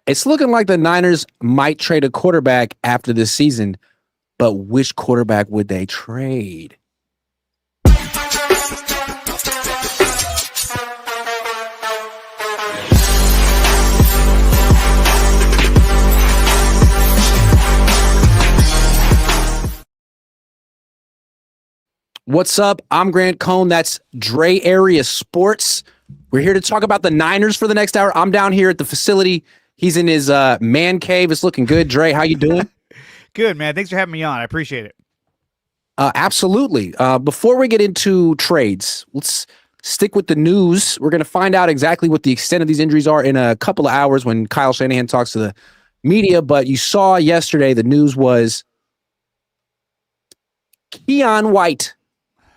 It's looking like the Niners might trade a quarterback after this season, but which quarterback would they trade? What's up? I'm Grant Cohn. That's Dre Area Sports. We're here to talk about the Niners for the next hour. I'm down here at the facility. He's in his man cave. It's looking good. Dre, how you doing? Good, man. Thanks for having me on. I appreciate it. Absolutely. Before we get into trades, let's stick with the news. We're going to find out exactly what the extent of these injuries are in a couple of hours when Kyle Shanahan talks to the media. But you saw yesterday the news was Keion White,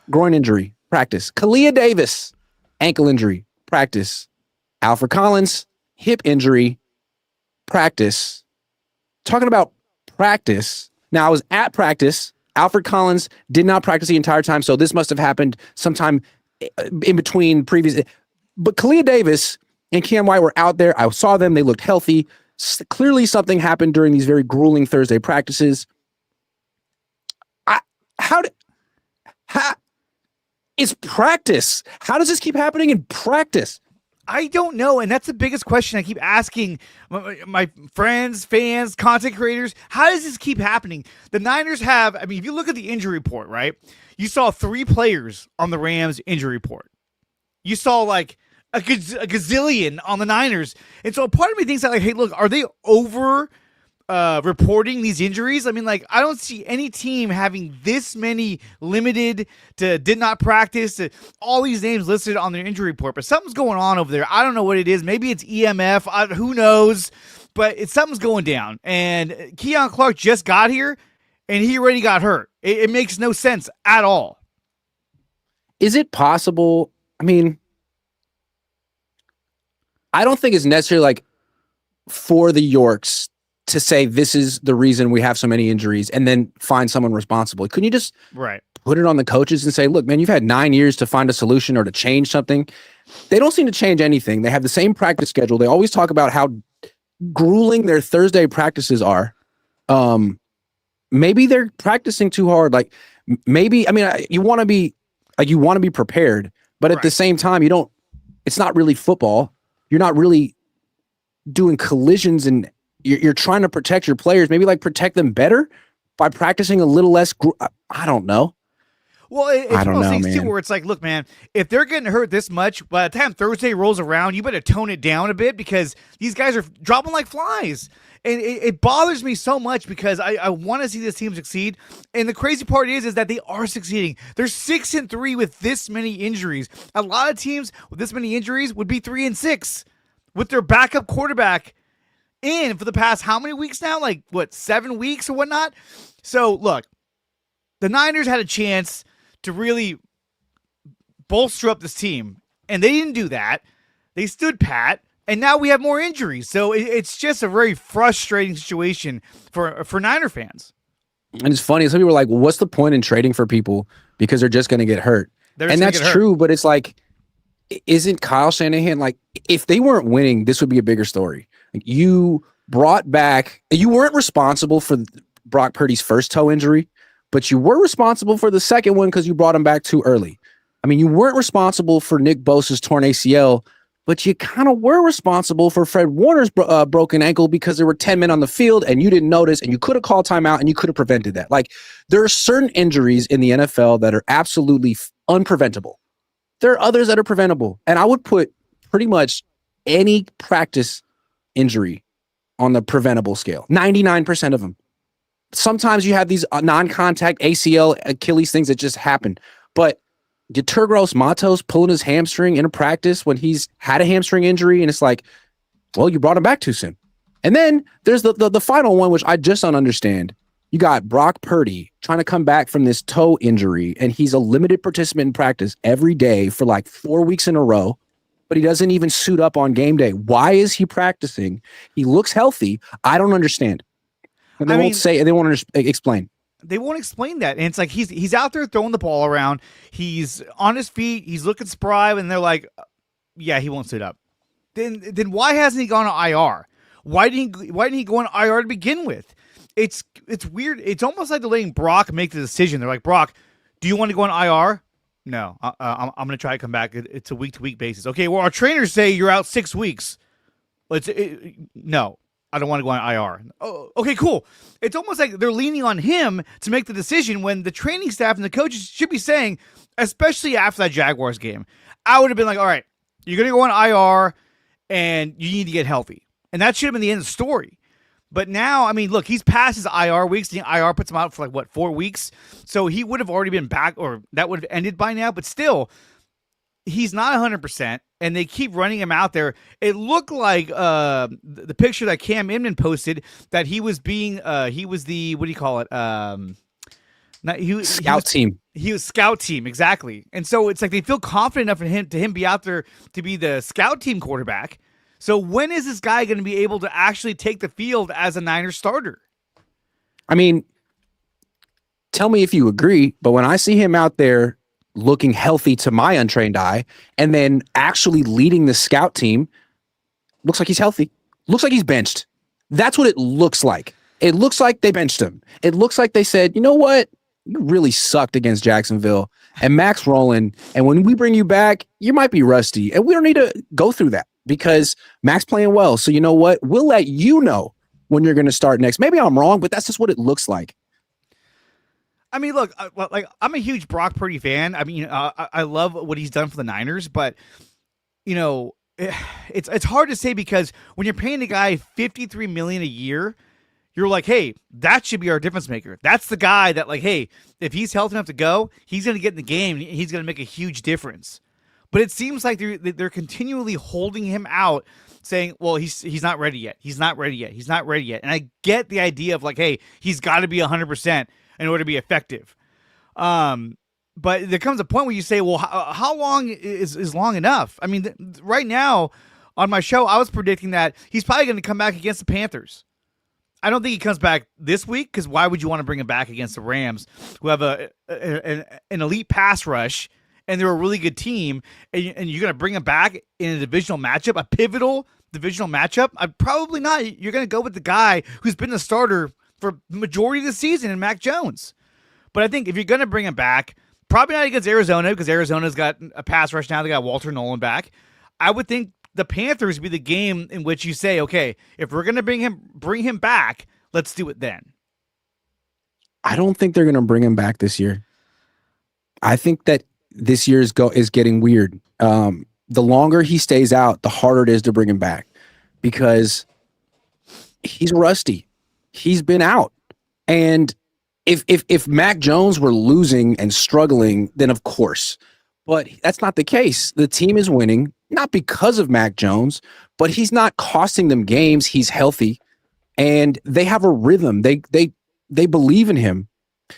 groin injury, practice. Kalia Davis, ankle injury, practice. Alfred Collins, hip injury, practice. Talking about practice. Now, I was at practice. Alfred Collins did not practice the entire time, so this must have happened sometime in between previous. But Kalia Davis and Keion White were out there. I saw them. They looked healthy. Clearly, something happened during these very grueling Thursday practices. It's practice. How does this keep happening in practice? I don't know, and that's the biggest question I keep asking my friends, fans, content creators. How does this keep happening? The Niners have, I mean, if you look at the injury report, right? You saw 3 players on the Rams injury report. You saw like a gazillion on the Niners. And so part of me thinks that, like, hey, look, are they over reporting these injuries? I mean, like, I don't see any team having this many limited to did not practice, to all these names listed on their injury report, but something's going on over there. I don't know what it is. Maybe it's EMF. Who knows? But something's going down. And Keion Clark just got here, and he already got hurt. It makes no sense at all. Is it possible? I mean, I don't think it's necessarily like for the Yorks to say this is the reason we have so many injuries and then find someone responsible. Couldn't you just put it on the coaches and say, look, man, you've had 9 years to find a solution or to change something? They don't seem to change anything. They have the same practice schedule. They always talk about how grueling their Thursday practices are. Maybe they're practicing too hard. Like maybe, I mean, you want to be prepared, but at the same time, it's not really football. You're not really doing collisions, and you're trying to protect your players, maybe like protect them better by practicing a little less. I don't know. Well, it's one of those things too, where it's like, look, man, if they're getting hurt this much, by the time Thursday rolls around, you better tone it down a bit because these guys are dropping like flies. And it bothers me so much because I want to see this team succeed. And the crazy part is that they are succeeding. They're 6-3 with this many injuries. A lot of teams with this many injuries would be 3-6 with their backup quarterback in for the past how many weeks now? Like, what, 7 weeks or whatnot? So, look, the Niners had a chance to really bolster up this team, and they didn't do that. They stood pat, and now we have more injuries. So it's just a very frustrating situation for Niner fans. And it's funny. Some people are like, well, what's the point in trading for people because they're just going to get hurt? And that's true, but it's like, isn't Kyle Shanahan, like, if they weren't winning, this would be a bigger story. Like, you brought back, you weren't responsible for Brock Purdy's first toe injury, but you were responsible for the second one because you brought him back too early. I mean, you weren't responsible for Nick Bosa's torn ACL, but you kind of were responsible for Fred Warner's broken ankle because there were 10 men on the field and you didn't notice, and you could have called timeout and you could have prevented that. Like, there are certain injuries in the NFL that are absolutely unpreventable. There are others that are preventable. And I would put pretty much any practice injury on the preventable scale. 99% of them. Sometimes you have these non-contact ACL, Achilles things that just happen. But Yeturgros Matos pulling his hamstring in a practice when he's had a hamstring injury, and it's like, well, you brought him back too soon. And then there's the final one, which I just don't understand. You got Brock Purdy trying to come back from this toe injury, and he's a limited participant in practice every day for like 4 weeks in a row, but he doesn't even suit up on game day. Why is he practicing? He looks healthy. I don't understand. And they won't explain. They won't explain that. And it's like he's out there throwing the ball around. He's on his feet. He's looking spry, and they're like, yeah, he won't suit up. Then why hasn't he gone to IR? Why didn't he go on IR to begin with? It's weird. It's almost like they're letting Brock make the decision. They're like, Brock, do you want to go on IR? No, I'm going to try to come back. It's a week-to-week basis. Okay, well, our trainers say you're out 6 weeks. No, I don't want to go on IR. Oh, okay, cool. It's almost like they're leaning on him to make the decision when the training staff and the coaches should be saying, especially after that Jaguars game, I would have been like, all right, you're going to go on IR and you need to get healthy. And that should have been the end of the story. But now, I mean, look, he's past his IR weeks. The IR puts him out for 4 weeks? So he would have already been back, or that would have ended by now. But still, he's not 100%, and they keep running him out there. It looked like the picture that Cam Inman posted that he was being, he was the, what do you call it? Scout team. He was scout team, exactly. And so it's like they feel confident enough in him be out there to be the scout team quarterback. So when is this guy going to be able to actually take the field as a Niners starter? I mean, tell me if you agree, but when I see him out there looking healthy to my untrained eye and then actually leading the scout team, looks like he's healthy. Looks like he's benched. That's what it looks like. It looks like they benched him. It looks like they said, you know what? You really sucked against Jacksonville and Max rolling. And when we bring you back, you might be rusty. And we don't need to go through that because Max playing well. So you know what? We'll let you know when you're going to start next. Maybe I'm wrong, but that's just what it looks like. I mean, look, I'm a huge Brock Purdy fan. I mean, I love what he's done for the Niners, but you know, it's hard to say because when you're paying a guy $53 million a year, you're like, hey, that should be our difference maker. That's the guy that, like, hey, if he's healthy enough to go, he's going to get in the game. He's going to make a huge difference. But it seems like they're continually holding him out, saying, well, he's not ready yet. He's not ready yet. He's not ready yet. And I get the idea of like, hey, he's got to be 100% in order to be effective. But there comes a point where you say, well, how long is long enough? I mean, right now on my show, I was predicting that he's probably going to come back against the Panthers. I don't think he comes back this week because why would you want to bring him back against the Rams, who have an elite pass rush and they're a really good team, and you're going to bring him back in a divisional matchup, a pivotal divisional matchup? Probably not. You're going to go with the guy who's been the starter for the majority of the season in Mac Jones. But I think if you're going to bring him back, probably not against Arizona because Arizona's got a pass rush now. They got Walter Nolan back. I would think the Panthers would be the game in which you say, okay, if we're going to bring him back, let's do it then. I don't think they're going to bring him back this year. I think that this year is getting weird. The longer he stays out, the harder it is to bring him back because he's rusty. He's been out. And if Mac Jones were losing and struggling, then of course. But that's not the case. The team is winning, not because of Mac Jones, but he's not costing them games. He's healthy, and they have a rhythm. They believe in him.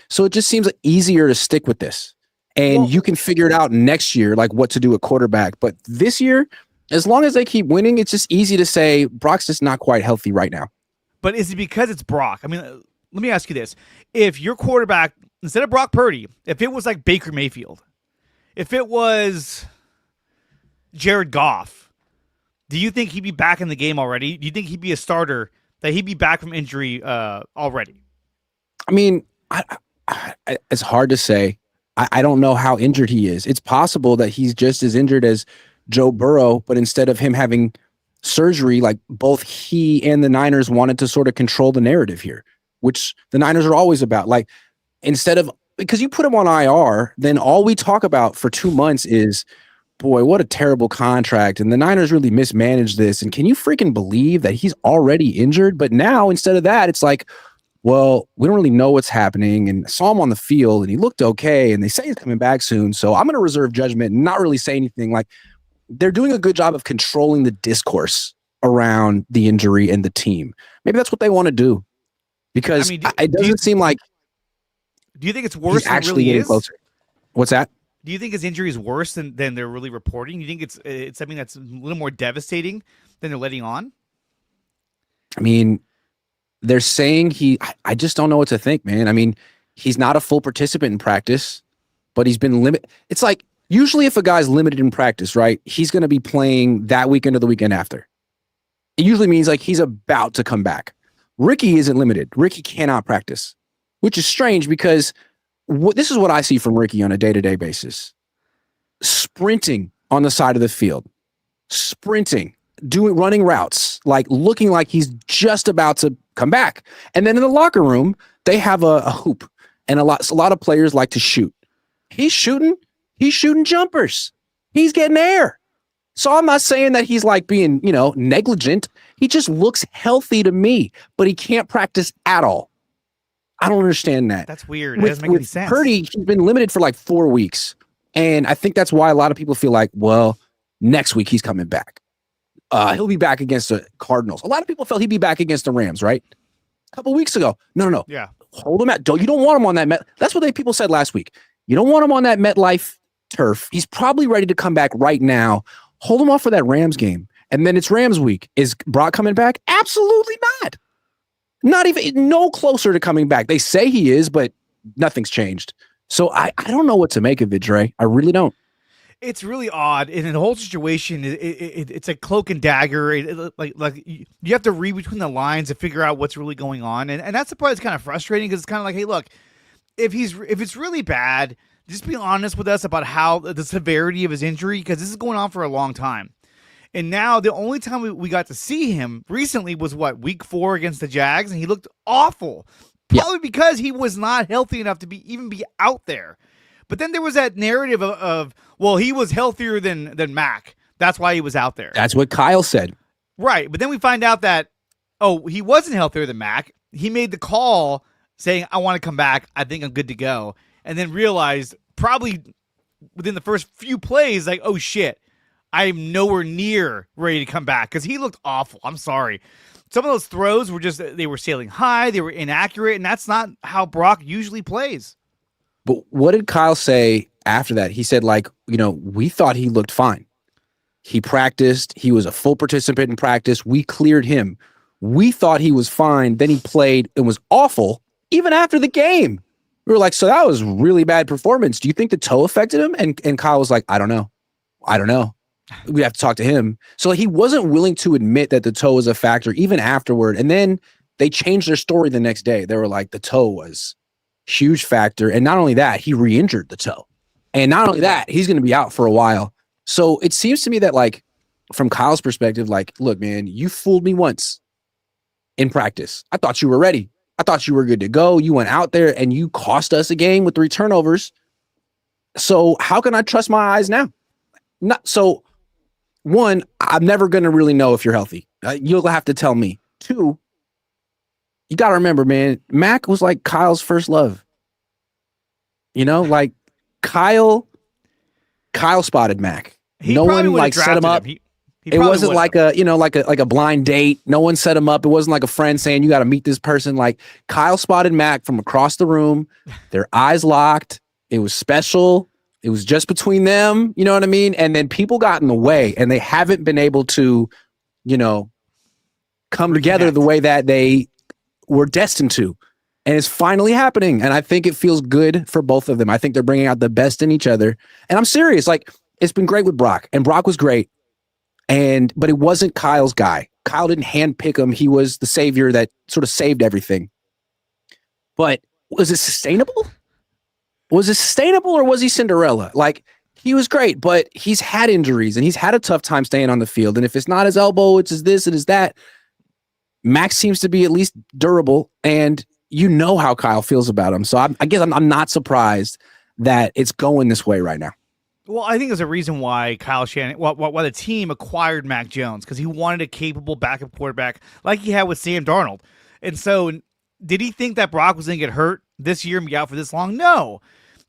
So it just seems easier to stick with this. And you can figure it out next year, like what to do at quarterback. But this year, as long as they keep winning, it's just easy to say Brock's just not quite healthy right now. But is it because it's Brock? I mean, let me ask you this. If your quarterback, instead of Brock Purdy, if it was like Baker Mayfield, if it was Jared Goff, do you think he'd be back in the game already? Do you think he'd be a starter, that he'd be back from injury already? I mean, it's hard to say. I don't know how injured he is. It's possible that he's just as injured as Joe Burrow, but instead of him having surgery, like both he and the Niners wanted to sort of control the narrative here, which the Niners are always about. Like, instead of, because you put him on IR, then all we talk about for 2 months is, boy, what a terrible contract. And the Niners really mismanaged this. And can you freaking believe that he's already injured? But now, instead of that, it's like, well, we don't really know what's happening. And I saw him on the field and he looked okay. And they say he's coming back soon. So I'm going to reserve judgment and not really say anything. Like, they're doing a good job of controlling the discourse around the injury and the team. Maybe that's what they want to do. Because it doesn't seem like. Do you think it's worse than it really is? Closer. What's that? Do you think his injury is worse than they're really reporting? Do you think it's something that's a little more devastating than they're letting on? I mean, they're saying I just don't know what to think, man. I mean, he's not a full participant in practice, but he's been limited. It's like, usually if a guy's limited in practice, right, he's going to be playing that weekend or the weekend after. It usually means like he's about to come back. Ricky isn't limited. Ricky cannot practice, which is strange because this is what I see from Ricky on a day-to-day basis. Sprinting on the side of the field, running routes, like looking like he's just about to come back. And then in the locker room, they have a hoop, and a lot of players like to shoot. He's shooting jumpers. He's getting air. So I'm not saying that he's like being, negligent. He just looks healthy to me, but he can't practice at all. I don't understand that. That's weird. It doesn't make any sense. Purdy, he's been limited for like 4 weeks. And I think that's why a lot of people feel like, well, next week he's coming back. He'll be back against the Cardinals. A lot of people felt he'd be back against the Rams, right? A couple weeks ago. No. Yeah. Hold him out. You don't want him on that Met. That's what people said last week. You don't want him on that MetLife turf. He's probably ready to come back right now. Hold him off for that Rams game. And then it's Rams week. Is Brock coming back? Absolutely not. Not even, no closer to coming back. They say he is, but nothing's changed. So I don't know what to make of it, Dre. I really don't. It's really odd. And in the whole situation, it's a cloak and dagger. Like you have to read between the lines to figure out what's really going on. And that's the part that's kind of frustrating because it's kind of like, hey, look, if it's really bad, just be honest with us about how the severity of his injury, because this is going on for a long time. And now the only time we got to see him recently was week 4 against the Jags, and he looked awful. Probably because he was not healthy enough to even be out there. But then there was that narrative of well, he was healthier than Mac. That's why he was out there. That's what Kyle said. Right. But then we find out that, he wasn't healthier than Mac. He made the call saying, I want to come back. I think I'm good to go. And then realized probably within the first few plays, like, oh, shit, I'm nowhere near ready to come back because he looked awful. I'm sorry. Some of those throws were they were sailing high, they were inaccurate, and that's not how Brock usually plays. But what did Kyle say after that? He said, we thought he looked fine. He practiced. He was a full participant in practice. We cleared him. We thought he was fine. Then he played and was awful even after the game. We were like, so that was really bad performance. Do you think the toe affected him? And Kyle was like, I don't know. We have to talk to him. So he wasn't willing to admit that the toe was a factor even afterward. And then they changed their story the next day. They were like, the toe was a huge factor. And not only that, he re-injured the toe. And not only that, he's going to be out for a while. So it seems to me that from Kyle's perspective, look, man, you fooled me once in practice. I thought you were ready. I thought you were good to go. You went out there and you cost us a game with 3 turnovers. So how can I trust my eyes now? So one, I'm never going to really know if you're healthy. You'll have to tell me. 2, you got to remember, man, Mac was like Kyle's first love. Kyle spotted Mac. No one set him up. It wasn't like a blind date. No one set him up. It wasn't like a friend saying you got to meet this person. Like Kyle spotted Mac from across the room. Their eyes locked. It was special. It was just between them. You know what I mean? And then people got in the way, and they haven't been able to, come together the way that they were destined to. And it's finally happening. And I think it feels good for both of them. I think they're bringing out the best in each other. And I'm serious. It's been great with Brock, and Brock was great. But it wasn't Kyle's guy. Kyle didn't handpick him. He was the savior that sort of saved everything. But was it sustainable? Was it sustainable, or was he Cinderella? He was great, but he's had injuries and he's had a tough time staying on the field. And if it's not his elbow, it's his this, it is that. Max seems to be at least durable, and how Kyle feels about him. So I guess I'm not surprised that it's going this way right now. Well, I think there's a reason why Kyle Shanahan, why the team acquired Mac Jones, because he wanted a capable backup quarterback like he had with Sam Darnold. And so did he think that Brock was going to get hurt this year and be out for this long? No.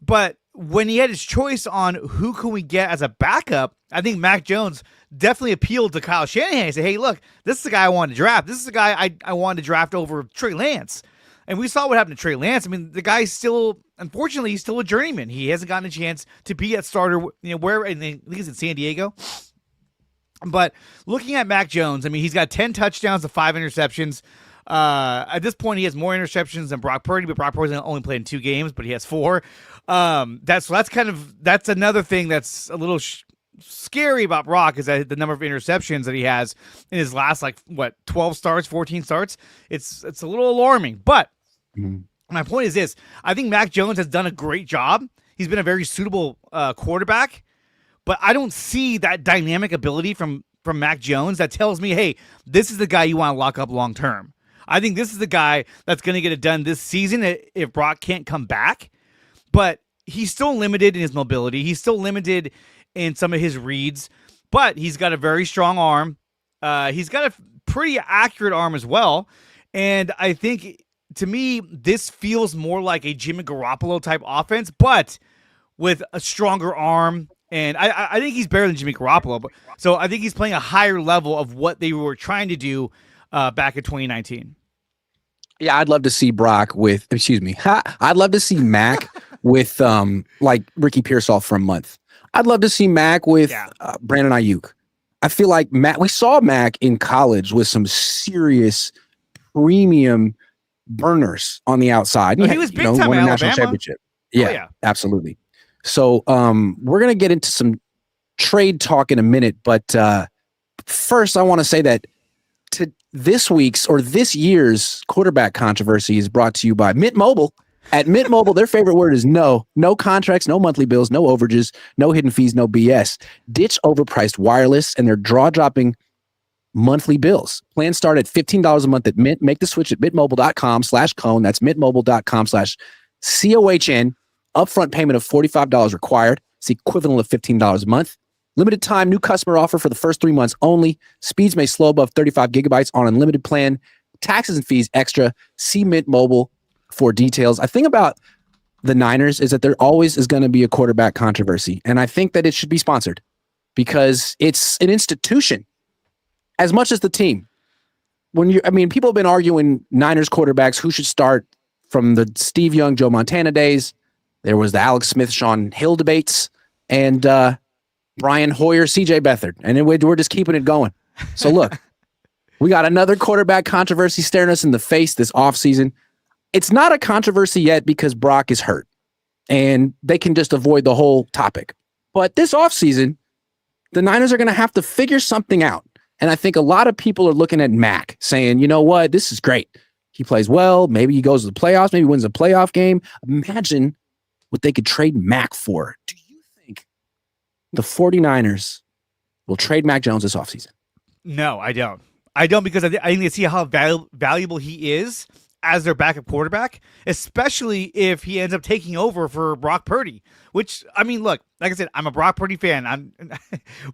But when he had his choice on who can we get as a backup, I think Mac Jones definitely appealed to Kyle Shanahan. He said, hey, look, this is the guy I wanted to draft. This is the guy I wanted to draft over Trey Lance. And we saw what happened to Trey Lance. I mean, the guy's still, unfortunately, he's still a journeyman. He hasn't gotten a chance to be at starter, where, I think he's in San Diego. But looking at Mac Jones, I mean, he's got 10 touchdowns to 5 interceptions. At this point, he has more interceptions than Brock Purdy, but Brock Purdy's only played in 2 games, but he has 4. That's another thing that's a little scary about Brock is that the number of interceptions that he has in his last 12 starts, 14 starts. It's a little alarming. But my point is this: I think Mac Jones has done a great job. He's been a very suitable quarterback, but I don't see that dynamic ability from Mac Jones that tells me, hey, this is the guy you want to lock up long term. I think this is the guy that's going to get it done this season if Brock can't come back. But he's still limited in his mobility. He's still limited in some of his reads, but he's got a very strong arm. He's got a pretty accurate arm as well. And I think, to me, this feels more like a Jimmy Garoppolo type offense, but with a stronger arm. And I think he's better than Jimmy Garoppolo. So I think he's playing a higher level of what they were trying to do back in 2019. Yeah, I'd love to see Brock with, I'd love to see Mac with like Ricky Pearsall for a month. I'd love to see Mac with Brandon Ayuk. I feel like we saw Mac in college with some serious premium burners on the outside. He was big time in Alabama. National championship. Yeah, absolutely. So we're going to get into some trade talk in a minute, but first I want to say that this year's quarterback controversy is brought to you by Mint Mobile. At Mint Mobile, their favorite word is no. No contracts, no monthly bills, no overages, no hidden fees, no BS. Ditch overpriced wireless and their jaw-dropping monthly bills. Plans start at $15 a month at Mint. Make the switch at mintmobile.com/Cohn. That's mintmobile.com/COHN. Upfront payment of $45 required. It's the equivalent of $15 a month. Limited time new customer offer for the first 3 months only. Speeds may slow above 35 gigabytes on unlimited plan. Taxes and fees extra. See Mint Mobile for details. I think about the Niners is that there always is going to be a quarterback controversy. And I think that it should be sponsored because it's an institution as much as the team. People have been arguing Niners quarterbacks who should start from the Steve Young, Joe Montana days. There was the Alex Smith, Sean Hill debates, and Brian Hoyer, CJ Beathard. And then we're just keeping it going. So look, we got another quarterback controversy staring us in the face this offseason. It's not a controversy yet because Brock is hurt and they can just avoid the whole topic. But this offseason, the Niners are going to have to figure something out. And I think a lot of people are looking at Mac saying, you know what, this is great. He plays well. Maybe he goes to the playoffs. Maybe wins a playoff game. Imagine what they could trade Mac for. Do you think the 49ers will trade Mac Jones this offseason? No, I don't. I don't because I think they see how valuable he is as their backup quarterback, especially if he ends up taking over for Brock Purdy, which, look, like I said, I'm a Brock Purdy fan,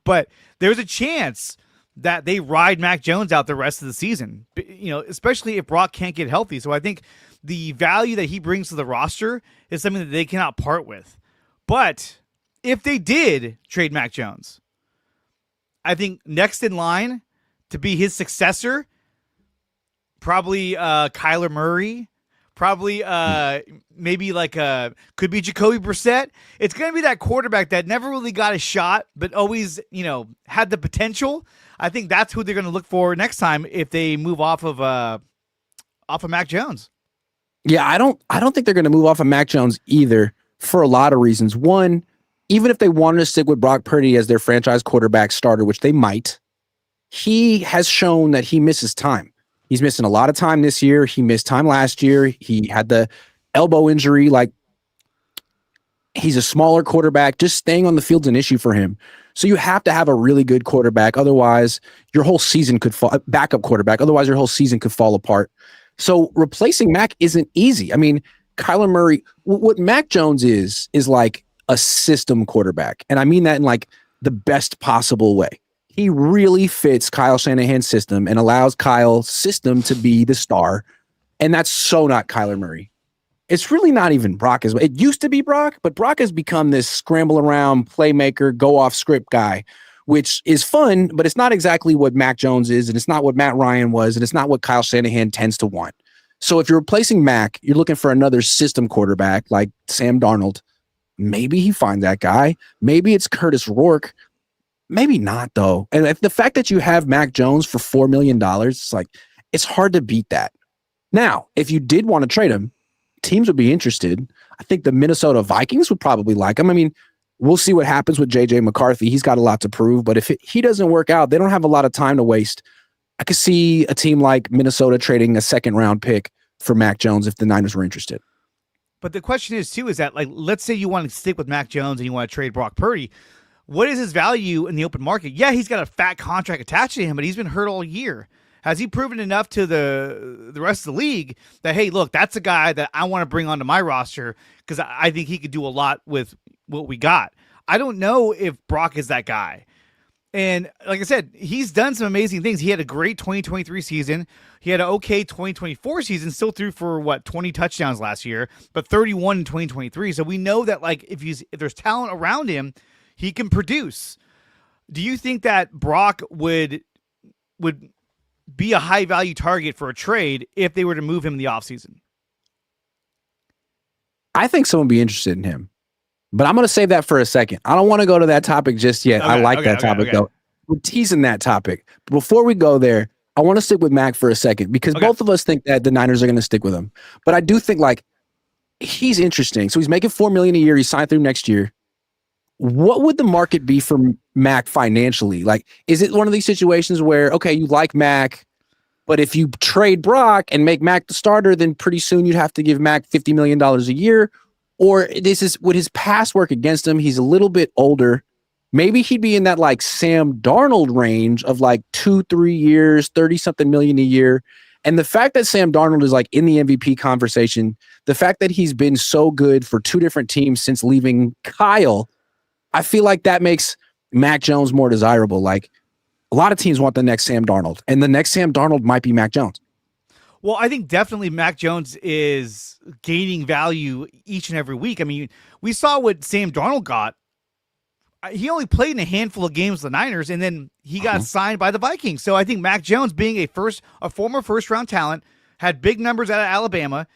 but there's a chance that they ride Mac Jones out the rest of the season, especially if Brock can't get healthy. So I think the value that he brings to the roster is something that they cannot part with. But if they did trade Mac Jones, I think next in line to be his successor, probably Kyler Murray, probably maybe could be Jacoby Brissett. It's going to be that quarterback that never really got a shot, but always, had the potential. I think that's who they're going to look for next time if they move off of Mac Jones. Yeah, I don't think they're going to move off of Mac Jones either for a lot of reasons. One, even if they wanted to stick with Brock Purdy as their franchise quarterback starter, which they might, he has shown that he misses time. He's missing a lot of time this year. He missed time last year. He had the elbow injury. He's a smaller quarterback. Just staying on the field's an issue for him. So you have to have a really good quarterback. Otherwise, your whole season could fall. Backup quarterback. Otherwise, your whole season could fall apart. So replacing Mac isn't easy. Kyler Murray, what Mac Jones is like a system quarterback. And I mean that in the best possible way. He really fits Kyle Shanahan's system and allows Kyle's system to be the star. And that's so not Kyler Murray. It's really not even Brock as well. It used to be Brock, but Brock has become this scramble around playmaker, go off script guy, which is fun, but it's not exactly what Mac Jones is, and it's not what Matt Ryan was, and it's not what Kyle Shanahan tends to want. So if you're replacing Mac, you're looking for another system quarterback like Sam Darnold. Maybe he finds that guy. Maybe it's Curtis Rourke. Maybe not, though. And the fact that you have Mac Jones for $4 million, it's hard to beat that. Now, if you did want to trade him, teams would be interested. I think the Minnesota Vikings would probably like him. we'll see what happens with JJ McCarthy. He's got a lot to prove, but if he doesn't work out, they don't have a lot of time to waste. I could see a team like Minnesota trading a second-round pick for Mac Jones if the Niners were interested. But the question is, too, is that, like, let's say you want to stick with Mac Jones and you want to trade Brock Purdy. What is his value in the open market? Yeah, he's got a fat contract attached to him, but he's been hurt all year. Has he proven enough to the rest of the league that, hey, look, that's a guy that I want to bring onto my roster because I think he could do a lot with what we got? I don't know if Brock is that guy. And like I said, he's done some amazing things. He had a great 2023 season. He had an okay 2024 season, still threw for 20 touchdowns last year, but 31 in 2023. So we know that, like, if there's talent around him, he can produce. Do you think that Brock would be a high value target for a trade if they were to move him in the offseason? I think someone would be interested in him. But I'm going to save that for a second. I don't want to go to that topic just yet. Okay, I like that topic, though. We're teasing that topic. But before we go there, I want to stick with Mac for a second because both of us think that the Niners are going to stick with him. But I do think, like, he's interesting. So he's making $4 million a year. He's signed through next year. What would the market be for Mac financially? Like, is it one of these situations where, okay, you like Mac, but if you trade Brock and make Mac the starter, then pretty soon you'd have to give Mac $50 million a year? Or would his past work against him? He's a little bit older. Maybe he'd be in that, like, Sam Darnold range of, like, 2-3 years, 30-something million a year. And the fact that Sam Darnold is, like, in the MVP conversation, the fact that he's been so good for two different teams since leaving Kyle, I feel like that makes Mac Jones more desirable. Like, a lot of teams want the next Sam Darnold, and the next Sam Darnold might be Mac Jones. Well, I think definitely Mac Jones is gaining value each and every week. I mean, we saw what Sam Darnold got. He only played in a handful of games with the Niners, and then he got signed by the Vikings. So I think Mac Jones, being a former first-round talent, had big numbers out of Alabama,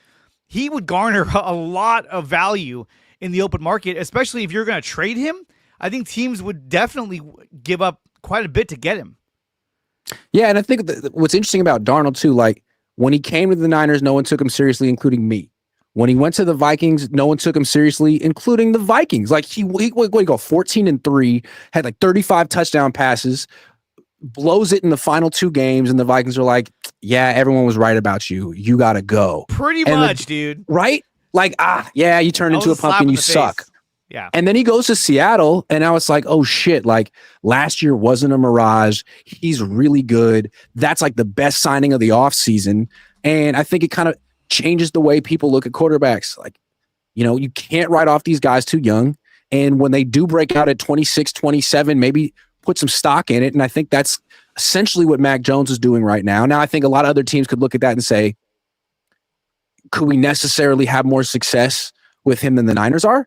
he would garner a lot of value in the open market, especially if you're going to trade him. I think teams would definitely give up quite a bit to get him. Yeah, and I think what's interesting about Darnold, too, like, when he came to the Niners, no one took him seriously, including me. When he went to the Vikings, no one took him seriously, including the Vikings. Like, he go 14-3, had like 35 touchdown passes, blows it in the final two games, and the Vikings are like, yeah, everyone was right about you. You got to go. Pretty much, dude. Right? Like, yeah, you turned into a pumpkin, you suck. Yeah. And then he goes to Seattle, and now it's like, oh shit, like, last year wasn't a mirage. He's really good. That's like the best signing of the offseason. And I think it kind of changes the way people look at quarterbacks. Like, you can't write off these guys too young. And when they do break out at 26, 27, maybe put some stock in it. And I think that's essentially what Mac Jones is doing right now. Now, I think a lot of other teams could look at that and say, could we necessarily have more success with him than the Niners are?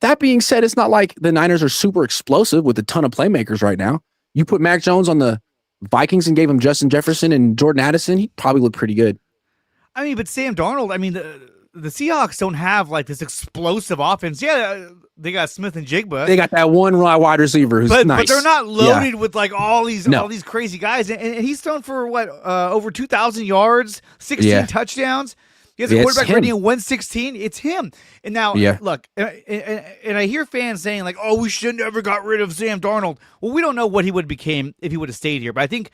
That being said, it's not like the Niners are super explosive with a ton of playmakers right now. You put Mac Jones on the Vikings and gave him Justin Jefferson and Jordan Addison, he'd probably look pretty good. I mean, but Sam Darnold, I mean, the Seahawks don't have, like, this explosive offense. Yeah, they got Smith and Jigba. They got that one wide receiver who's nice. But they're not loaded with, like, all these crazy guys. And he's thrown for, over 2,000 yards, 16 touchdowns. He has a quarterback rating of 116. It's him. And now, look, and I hear fans saying, like, oh, we should never got rid of Sam Darnold. Well, we don't know what he would have became if he would have stayed here. But I think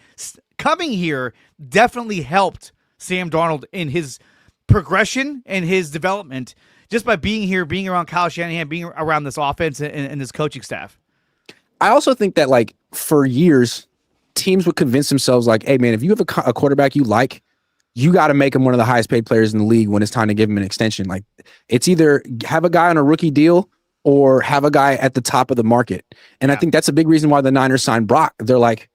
coming here definitely helped Sam Darnold in his progression and his development just by being here, being around Kyle Shanahan, being around this offense and this coaching staff. I also think that, like, for years, teams would convince themselves, like, hey, man, if you have a quarterback you like, you got to make him one of the highest paid players in the league when it's time to give him an extension. Like, it's either have a guy on a rookie deal or have a guy at the top of the market. And I think that's a big reason why the Niners signed Brock. They're like,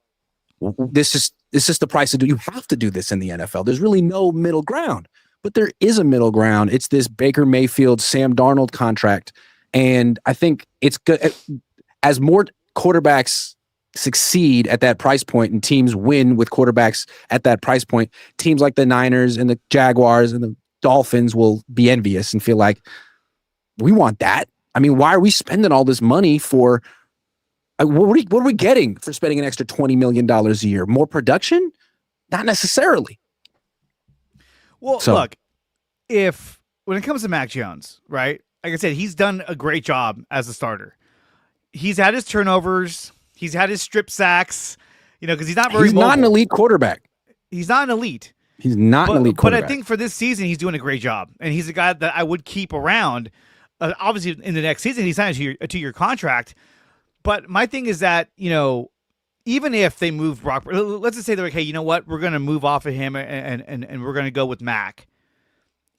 this is the price to do. You have to do this in the NFL. There's really no middle ground, but there is a middle ground. It's this Baker Mayfield, Sam Darnold contract. And I think it's good as more quarterbacks succeed at that price point and teams win with quarterbacks at that price point. Teams like the Niners and the Jaguars and the Dolphins will be envious and feel like, we want that. I mean, why are we spending all this money for what are we getting for spending an extra $20 million a year? More production? Not necessarily. Well, look, when it comes to Mac Jones, right? Like I said, he's done a great job as a starter. he's had his turnovers. He's had his strip sacks, because he's not very He's mobile. Not an elite quarterback. He's not an elite. He's not an elite quarterback. But I think for this season, he's doing a great job. And he's a guy that I would keep around. Obviously, in the next season, he signs a 2-year contract. But my thing is that, even if they move Brock, let's just say they're like, hey, you know what? We're going to move off of him and we're going to go with Mac.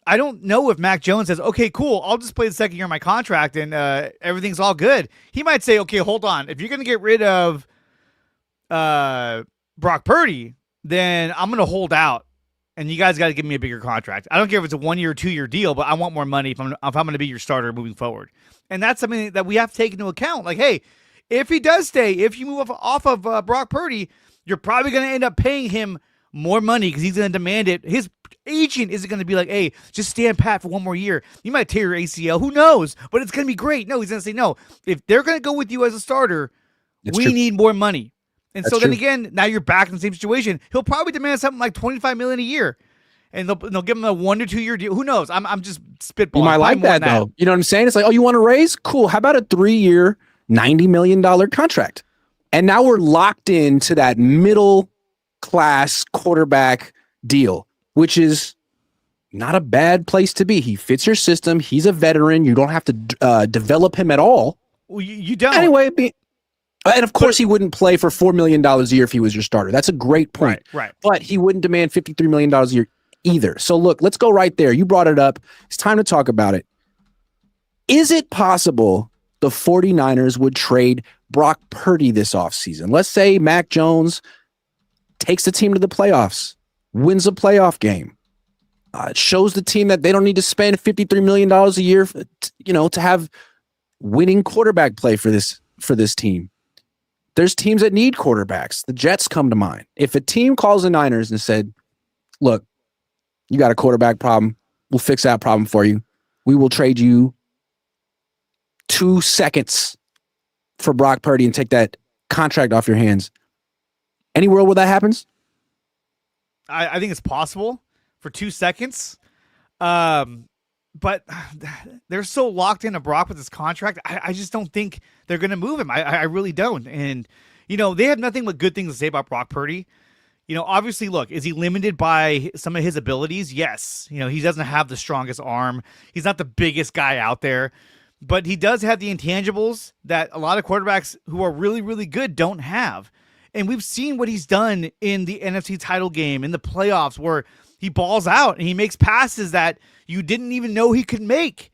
I don't know if Mac Jones says, okay, cool, I'll just play the second year of my contract and everything's all good. He might say, okay, hold on. If you're going to get rid of Brock Purdy, then I'm going to hold out. And you guys got to give me a bigger contract. I don't care if it's a 1-year or 2-year deal, but I want more money if I'm going to be your starter moving forward. And that's something that we have to take into account. Like, hey, if he does stay, if you move off of Brock Purdy, you're probably going to end up paying him more money because he's going to demand it. His agent isn't going to be like, hey, just stand pat for 1 more year. You might tear your ACL. Who knows? But it's going to be great. No, he's going to say, no, if they're going to go with you as a starter, we need more money. And so then again, now you're back in the same situation. He'll probably demand something like $25 million a year, and they'll give him a 1 to 2 year deal. Who knows? I'm just spitballing. You might like that though. You know what I'm saying? It's like, oh, you want to raise? Cool. How about a 3-year, $90 million contract? And now we're locked into that middle class quarterback deal, which is not a bad place to be. He fits your system. He's a veteran. You don't have to develop him at all. Well, you don't. Anyway, and of course, he wouldn't play for $4 million a year if he was your starter. That's a great point. Right. But he wouldn't demand $53 million a year either. So look, let's go right there. You brought it up. It's time to talk about it. Is it possible the 49ers would trade Brock Purdy this offseason? Let's say Mac Jones takes the team to the playoffs, wins a playoff game, shows the team that they don't need to spend $53 million a year, to have winning quarterback play for this team. There's teams that need quarterbacks. The Jets come to mind. If a team calls the Niners and said, look, you got a quarterback problem, we'll fix that problem for you. We will trade you 2 seconds for Brock Purdy and take that contract off your hands. Any world where that happens? I think it's possible for 2 seconds. But they're so locked into Brock with his contract. I just don't think they're going to move him. I really don't. And, they have nothing but good things to say about Brock Purdy. Obviously, look, is he limited by some of his abilities? Yes. He doesn't have the strongest arm. He's not the biggest guy out there. But he does have the intangibles that a lot of quarterbacks who are really, really good don't have. And we've seen what he's done in the NFC title game, in the playoffs, where he balls out and he makes passes that you didn't even know he could make.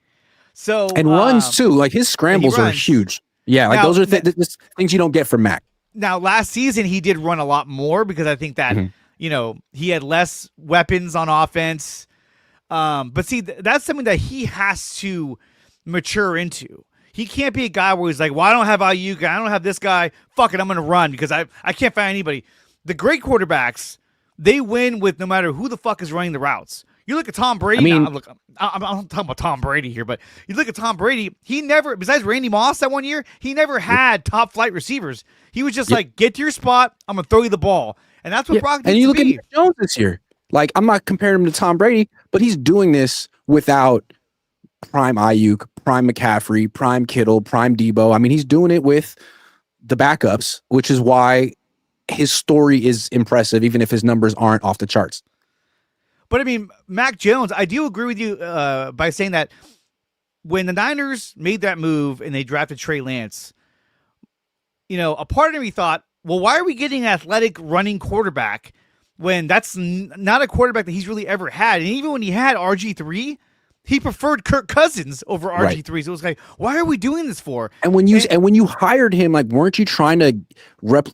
So and runs too. Like his scrambles are huge. Yeah, like those are things you don't get from Mac. Now, last season he did run a lot more because I think that he had less weapons on offense. But see, that's something that he has to mature into. He can't be a guy where he's like, well, I don't have Ayuk, I don't have this guy. Fuck it, I'm going to run because I can't find anybody. The great quarterbacks, they win with no matter who the fuck is running the routes. You look at Tom Brady. I'm talking about Tom Brady here, but you look at Tom Brady. He never, besides Randy Moss that one year, he never had top flight receivers. He was just like, get to your spot. I'm going to throw you the ball. And that's what Brock needs to be. And you look at Mac Jones this year. Like, I'm not comparing him to Tom Brady, but he's doing this without prime Ayuk, prime McCaffrey, prime Kittle, prime Debo. I mean, he's doing it with the backups, which is why his story is impressive, even if his numbers aren't off the charts. But I mean, Mac Jones, I do agree with you by saying that when the Niners made that move and they drafted Trey Lance, a part of me thought, well, why are we getting an athletic running quarterback when that's not a quarterback that he's really ever had? And even when he had RG3, he preferred Kirk Cousins over RG3. Right. So it was like, why are we doing this for? And when you hired him, like, weren't you trying to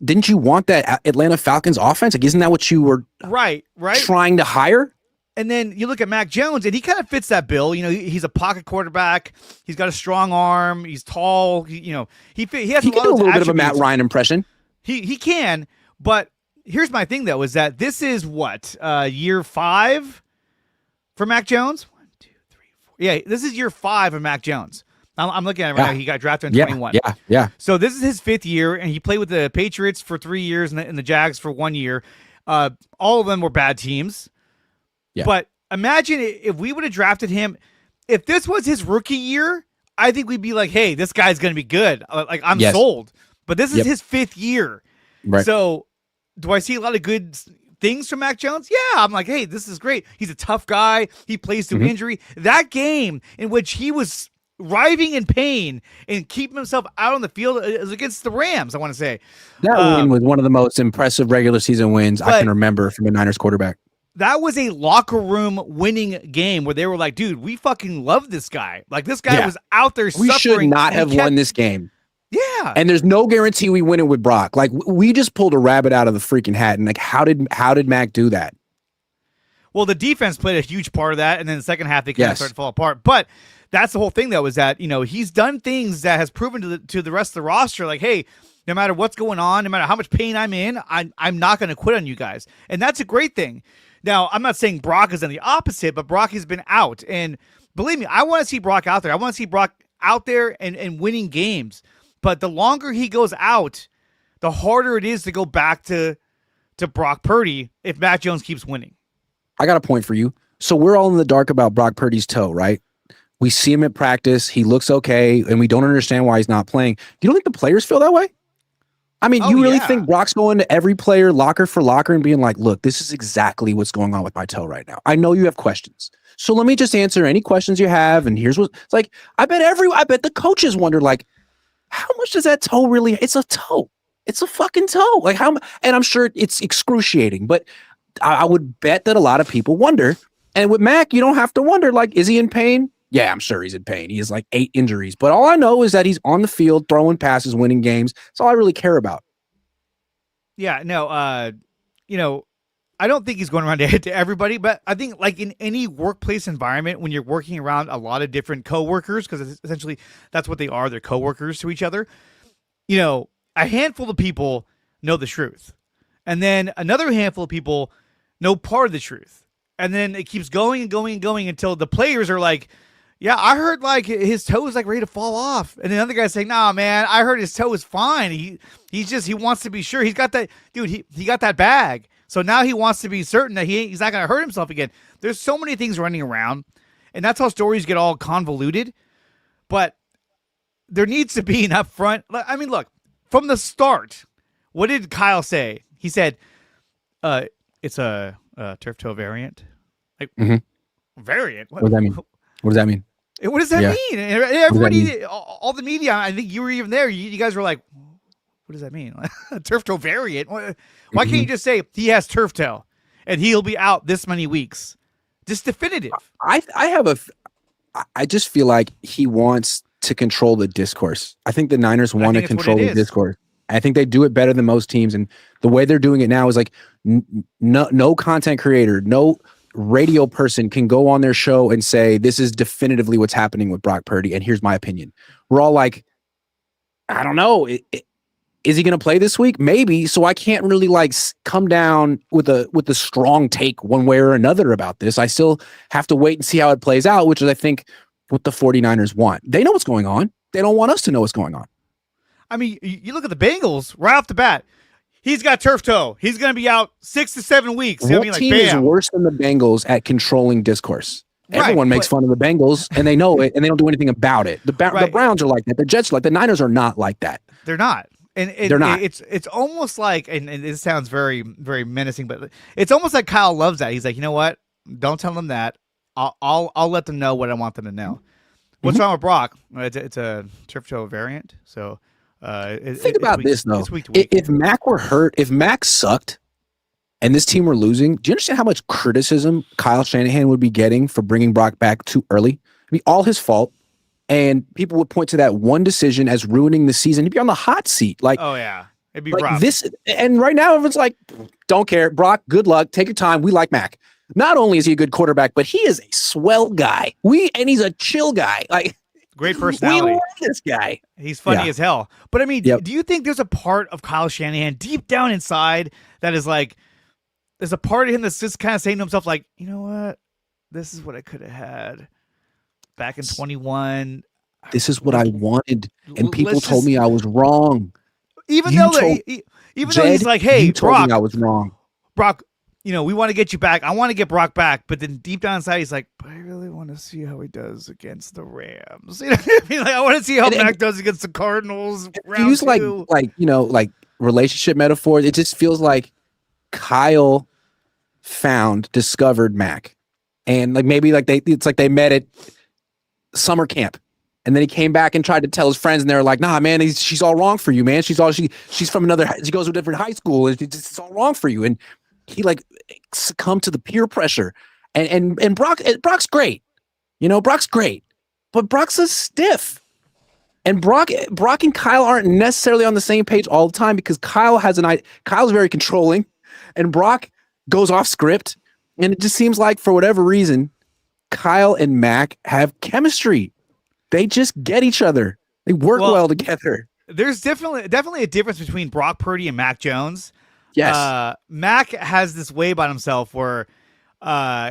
didn't you want that Atlanta Falcons offense? Like, isn't that what you were trying to hire? And then you look at Mac Jones, and he kind of fits that bill. He's a pocket quarterback. He's got a strong arm. He's tall. He has a little bit of a Matt Ryan impression. He can, but here's my thing though: is that this is what year 5 for Mac Jones. 1, 2, 3, 4. Yeah, this is year 5 of Mac Jones. I'm looking at it right now. He got drafted in 21. Yeah. So this is his 5th year, and he played with the Patriots for 3 years and the Jags for 1 year. All of them were bad teams. Yeah. But imagine if we would have drafted him, if this was his rookie year, I think we'd be like, hey, this guy's going to be good. Like, I'm sold. But this is his 5th year. Right. So do I see a lot of good things from Mac Jones? Yeah. I'm like, hey, this is great. He's a tough guy. He plays through injury. That game in which he was writhing in pain and keeping himself out on the field is against the Rams, I want to say. That win was one of the most impressive regular season wins I can remember from a Niners quarterback. That was a locker room winning game where they were like, dude, we fucking love this guy. Like, this guy was out there suffering. We should not have won this game. Yeah. And there's no guarantee we win it with Brock. Like, we just pulled a rabbit out of the freaking hat. And like, how did Mac do that? Well, the defense played a huge part of that. And then the second half, they kind of started to fall apart. But that's the whole thing, though, is that, he's done things that has proven to the rest of the roster, like, hey, no matter what's going on, no matter how much pain I'm in, I'm not going to quit on you guys. And that's a great thing. Now, I'm not saying Brock is on the opposite, but Brock has been out. And believe me, I want to see Brock out there. I want to see Brock out there and winning games. But the longer he goes out, the harder it is to go back to Brock Purdy if Mac Jones keeps winning. I got a point for you. So we're all in the dark about Brock Purdy's toe, right? We see him at practice. He looks okay, and we don't understand why he's not playing. You don't think the players feel that way? I mean, you really think Brock's going to every player locker for locker and being like, look, this is exactly what's going on with my toe right now. I know you have questions. So let me just answer any questions you have. And here's what it's like. I bet the coaches wonder, like, how much does that toe really? It's a toe. It's a fucking toe. Like, how? And I'm sure it's excruciating, but I would bet that a lot of people wonder. And with Mac, you don't have to wonder, like, is he in pain? Yeah, I'm sure he's in pain. He has like 8 injuries. But all I know is that he's on the field, throwing passes, winning games. That's all I really care about. Yeah, no, I don't think he's going around to hit to everybody, but I think like in any workplace environment, when you're working around a lot of different coworkers, because essentially that's what they are, they're coworkers to each other, a handful of people know the truth. And then another handful of people know part of the truth. And then it keeps going and going and going until the players are like, yeah, I heard like his toe is like ready to fall off. And the other guy's saying, nah, man, I heard his toe is fine. He wants to be sure. He's got that, dude, he got that bag. So now he wants to be certain that he's not going to hurt himself again. There's so many things running around, and that's how stories get all convoluted. But there needs to be an upfront. I mean, look, from the start, what did Kyle say? He said, it's a turf toe variant. Like, variant? What does that mean? What does that mean? What does that mean? And everybody, all the media, I think you were even there. You guys were like, what does that mean? Turf toe variant? Why can't you just say he has turf toe and he'll be out this many weeks? Just definitive. I just feel like he wants to control the discourse. I think the Niners want to control the discourse. I think they do it better than most teams. And the way they're doing it now is like no content creator, no radio person can go on their show and say, this is definitively what's happening with Brock Purdy. And here's my opinion. We're all like, I don't know. Is he going to play this week? Maybe. So I can't really like come down with a strong take one way or another about this. I still have to wait and see how it plays out, which is, I think, what the 49ers want. They know what's going on. They don't want us to know what's going on. I mean, you look at the Bengals right off the bat. He's got turf toe. He's going to be out 6 to 7 weeks. What team is worse than the Bengals at controlling discourse? Everyone makes fun of the Bengals, and they know it, and they don't do anything about it. The Browns are like that. The Jets are like. The Niners are not like that. They're not. And they're not. It's almost like, and this sounds very, very menacing, but it's almost like Kyle loves that. He's like, you know what? Don't tell them that. I'll let them know what I want them to know. What's wrong with Brock? It's a turf toe variant. So think about this though. If Mac were hurt, if Mac sucked, and this team were losing, do you understand how much criticism Kyle Shanahan would be getting for bringing Brock back too early? It'd be all his fault. And people would point to that one decision as ruining the season. He'd be on the hot seat. Like, oh yeah, it'd be like rough. This. And right now, everyone's like, don't care. Brock, good luck. Take your time. We like Mac. Not only is he a good quarterback, but he is a swell guy. And he's a chill guy. Like, great personality. We like this guy. He's funny as hell. But I mean, do you think there's a part of Kyle Shanahan deep down inside that is like, there's a part of him that's just kind of saying to himself, like, you know what? This is what I could have had back in 21. This is what I wanted. And people told me I was wrong. Even though he's like, hey, you told Brock, me I was wrong. Brock, we want to get you back. I want to get Brock back. But then deep down inside, he's like, but I really want to to see how he does against the Rams. You know what I mean? Like, I want to see how Mac does against the Cardinals. Use like relationship metaphors. It just feels like Kyle discovered Mac, and like maybe like they met at summer camp, and then he came back and tried to tell his friends, and they were like, "Nah, man, she's all wrong for you, man. She's from another. She goes to a different high school, and it's all wrong for you." And he like succumbed to the peer pressure. And Brock's great, Brock's great, but Brock's a stiff. And Brock and Kyle aren't necessarily on the same page all the time because Kyle's very controlling, and Brock goes off script. And it just seems like for whatever reason, Kyle and Mac have chemistry. They just get each other. They work well together. There's definitely a difference between Brock Purdy and Mac Jones. Yes. Mac has this way about himself where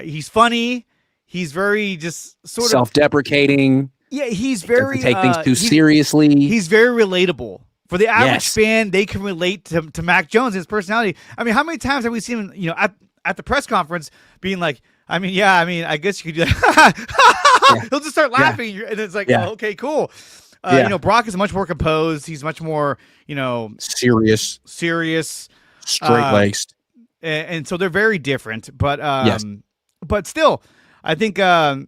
he's funny. He's very just sort of self-deprecating. Yeah, he's very take things too seriously. He's very relatable. For the average fan, they can relate to Mac Jones, his personality. I mean, how many times have we seen him, at the press conference being like, I guess you could do that. He'll just start laughing, and it's like, oh, okay, cool. Brock is much more composed. He's much more, serious, straight-laced. And so they're very different, but still, I think a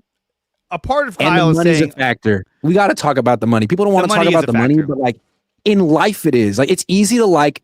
part of Kyle is saying, a factor. We got to talk about the money. People don't want to talk about the money, but like in life, it is like it's easy to like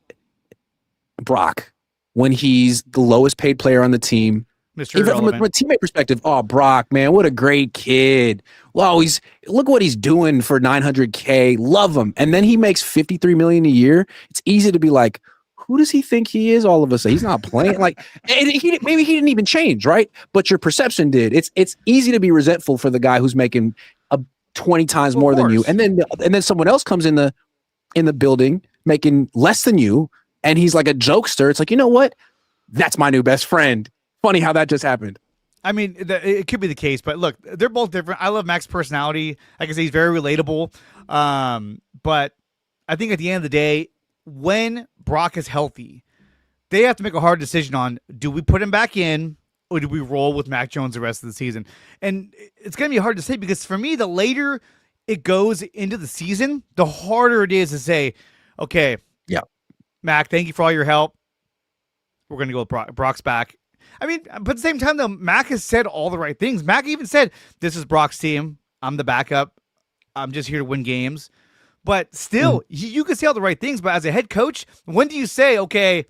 Brock when he's the lowest paid player on the team. Even from a teammate perspective, oh, Brock, man, what a great kid. Wow, look what he's doing for $900K. Love him. And then he makes $53 million a year. It's easy to be like, who does he think he is all of a sudden? He's not playing. Like maybe he didn't even change, right? But your perception did. It's easy to be resentful for the guy who's making 20 times more than you. And then someone else comes in the building making less than you, and he's like a jokester. It's like, you know what? That's my new best friend. Funny how that just happened. I mean, it could be the case, but look, they're both different. I love Mac's personality. Like I say, he's very relatable. But I think at the end of the day, when Brock is healthy, they have to make a hard decision on, do we put him back in or do we roll with Mac Jones the rest of the season? And it's going to be hard to say because for me, the later it goes into the season, the harder it is to say, okay, Mac, thank you for all your help. We're going to go with Brock's back. I mean, but at the same time, though, Mac has said all the right things. Mac even said, this is Brock's team. I'm the backup. I'm just here to win games. But still, you can say all the right things. But as a head coach, when do you say, okay,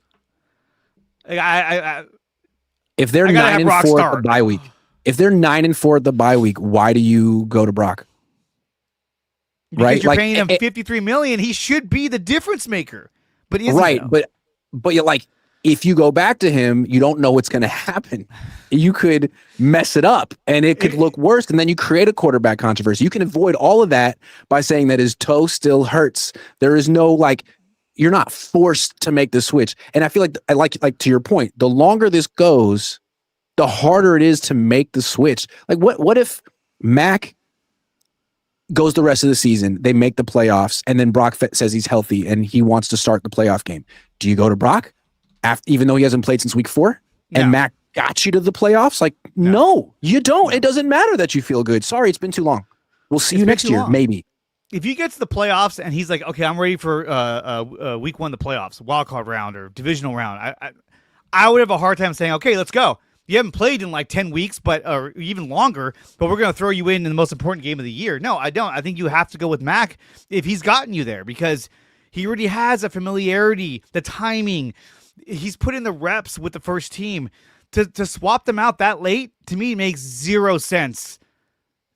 if they're 9-4 at the bye week, at the bye week, why do you go to Brock? Because you're paying him $53 million. He should be the difference maker. But isn't right, but you're like, if you go back to him, you don't know what's going to happen. You could mess it up and it could look worse. And then you create a quarterback controversy. You can avoid all of that by saying that his toe still hurts. There is no you're not forced to make the switch. And I feel like to your point, the longer this goes, the harder it is to make the switch. Like what if Mac goes the rest of the season, they make the playoffs, and then Brock says he's healthy and he wants to start the playoff game? Do you go to Brock? Even though he hasn't played since week 4 and Mac got you to the playoffs? Like, no, you don't. No. It doesn't matter that you feel good. Sorry, it's been too long. We'll see you next year, maybe. If you get to the playoffs and he's like, okay, I'm ready for week 1, the playoffs, wild card round or divisional round, I would have a hard time saying, okay, let's go. You haven't played in like 10 weeks, or even longer, but we're going to throw you in the most important game of the year. No, I don't. I think you have to go with Mac if he's gotten you there because he already has a familiarity, the timing. He's put in the reps with the first team. To swap them out that late, to me, makes 0 sense.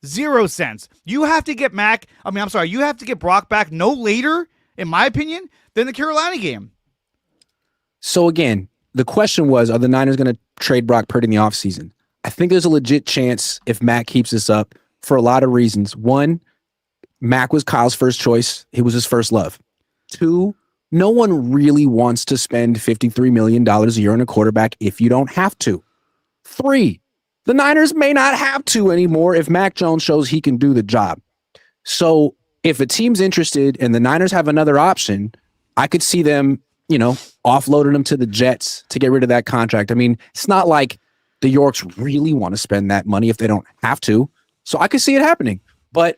0 sense. You have to get you have to get Brock back no later, in my opinion, than the Carolina game. So again, the question was, are the Niners going to trade Brock Purdy in the offseason? I think there's a legit chance if Mac keeps this up for a lot of reasons. 1, Mac was Kyle's first choice. He was his first love. 2, no one really wants to spend $53 million a year on a quarterback if you don't have to. 3, the Niners may not have to anymore if Mac Jones shows he can do the job. So if a team's interested and the Niners have another option, I could see them, offloading him to the Jets to get rid of that contract. I mean, it's not like the Yorks really want to spend that money if they don't have to. So I could see it happening, but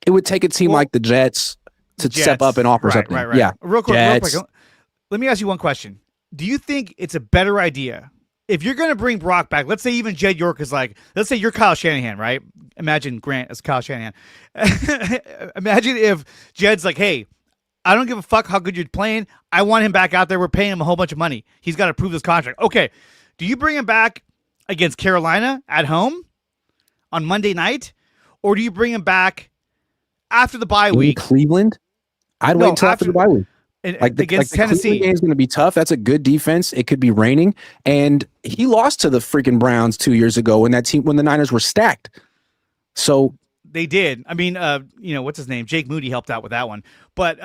it would take a team like the Jets to step up and offer something. Right. Yeah. Real quick. Let me ask you one question. Do you think it's a better idea if you're going to bring Brock back? Let's say even Jed York is like, let's say you're Kyle Shanahan, right? Imagine Grant as Kyle Shanahan. Imagine if Jed's like, hey, I don't give a fuck how good you're playing. I want him back out there. We're paying him a whole bunch of money. He's got to prove this contract. Okay. Do you bring him back against Carolina at home on Monday night? Or do you bring him back after the bye week? Cleveland? I'd wait until after the bye week. Against Tennessee. The game's going to be tough. That's a good defense. It could be raining. And he lost to the freaking Browns 2 years ago when the Niners were stacked. So they did. I mean, what's his name? Jake Moody helped out with that one. But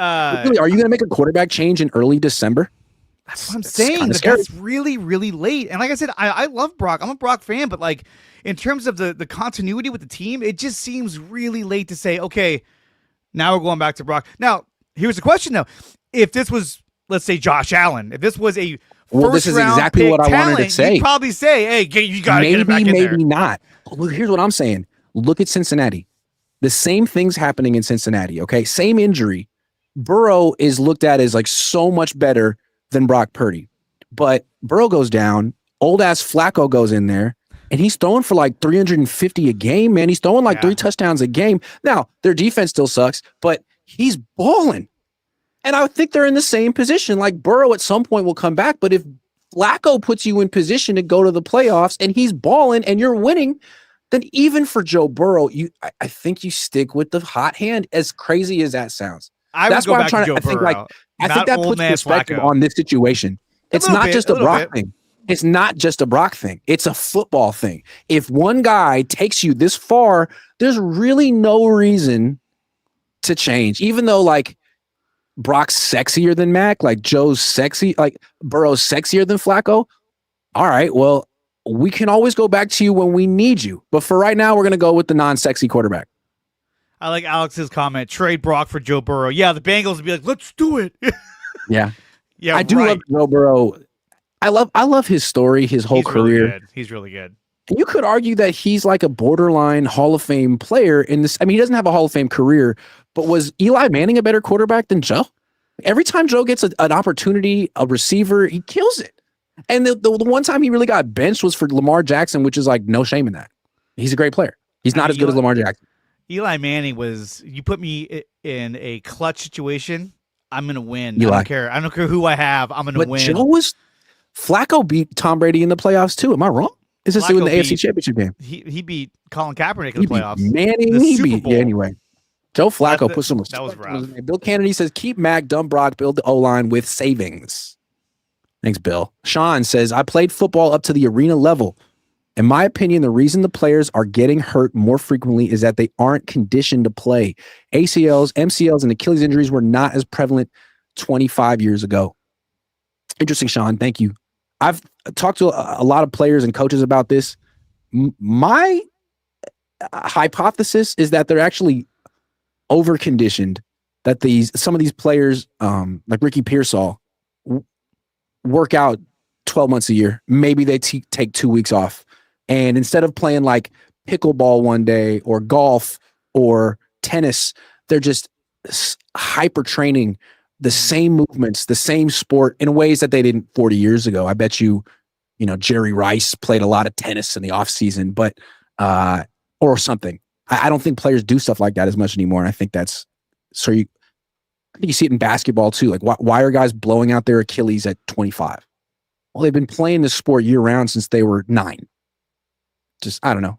really, are you going to make a quarterback change in early December? That's what I'm saying. That's really, really late. And like I said, I love Brock. I'm a Brock fan, but like in terms of the continuity with the team, it just seems really late to say, okay, now we're going back to Brock. Now, here's the question though. If this was, let's say, Josh Allen, if this was a this is exactly what I wanted to say. You'd probably say, hey, you got to get him back in there. Maybe not. Look, here's what I'm saying. Look at Cincinnati. The same thing's happening in Cincinnati, okay? Same injury. Burrow is looked at as like so much better than Brock Purdy. But Burrow goes down, old-ass Flacco goes in there, and he's throwing for like 350 a game, man. He's throwing like 3 touchdowns a game. Now, their defense still sucks, but he's balling. And I think they're in the same position. Like Burrow at some point will come back, but if Flacco puts you in position to go to the playoffs and he's balling and you're winning, then even for Joe Burrow, I think you stick with the hot hand, as crazy as that sounds. That's why I'm trying to think I think that puts perspective on this situation. It's not just a Brock thing. It's not just a Brock thing. It's a football thing. If one guy takes you this far, there's really no reason to change. Even though like Brock's sexier than Mac, like Joe's sexy, like Burrow's sexier than Flacco. All right, well, we can always go back to you when we need you. But for right now, we're going to go with the non-sexy quarterback. I like Alex's comment, trade Brock for Joe Burrow. Yeah, the Bengals would be like, let's do it. Yeah. I do love Joe Burrow. I love his story, his whole career. Really he's really good. And you could argue that he's like a borderline Hall of Fame player in this. I mean, he doesn't have a Hall of Fame career, but was Eli Manning a better quarterback than Joe? Every time Joe gets an opportunity, a receiver, he kills it. And the one time he really got benched was for Lamar Jackson, which is like no shame in that. He's a great player. He's not as good as Lamar Jackson. Eli Manning was, you put me in a clutch situation, I'm going to win. Eli. I don't care who I have. I'm going to win. Flacco beat Tom Brady in the playoffs too. Am I wrong? Is this in the AFC Championship game? He beat Colin Kaepernick in the playoffs. Manning, he beat. Yeah, anyway. Joe Flacco put some respect. That was rough. Bill Kennedy says, keep Mac, dumb Brock, build the O-line with savings. Thanks, Bill. Sean says, I played football up to the arena level. In my opinion, the reason the players are getting hurt more frequently is that they aren't conditioned to play. ACLs, MCLs, and Achilles injuries were not as prevalent 25 years ago. Interesting, Sean. Thank you. I've talked to a lot of players and coaches about this. My hypothesis is that they're actually over-conditioned, that some of these players, like Ricky Pearsall, work out 12 months a year. Maybe they take 2 weeks off. And instead of playing like pickleball one day or golf or tennis, they're just hyper training the same movements, the same sport in ways that they didn't 40 years ago. I bet Jerry Rice played a lot of tennis in the off season, but, or something. I don't think players do stuff like that as much anymore. And I think I think you see it in basketball too. Like why are guys blowing out their Achilles at 25? Well, they've been playing this sport year round since they were 9. I don't know.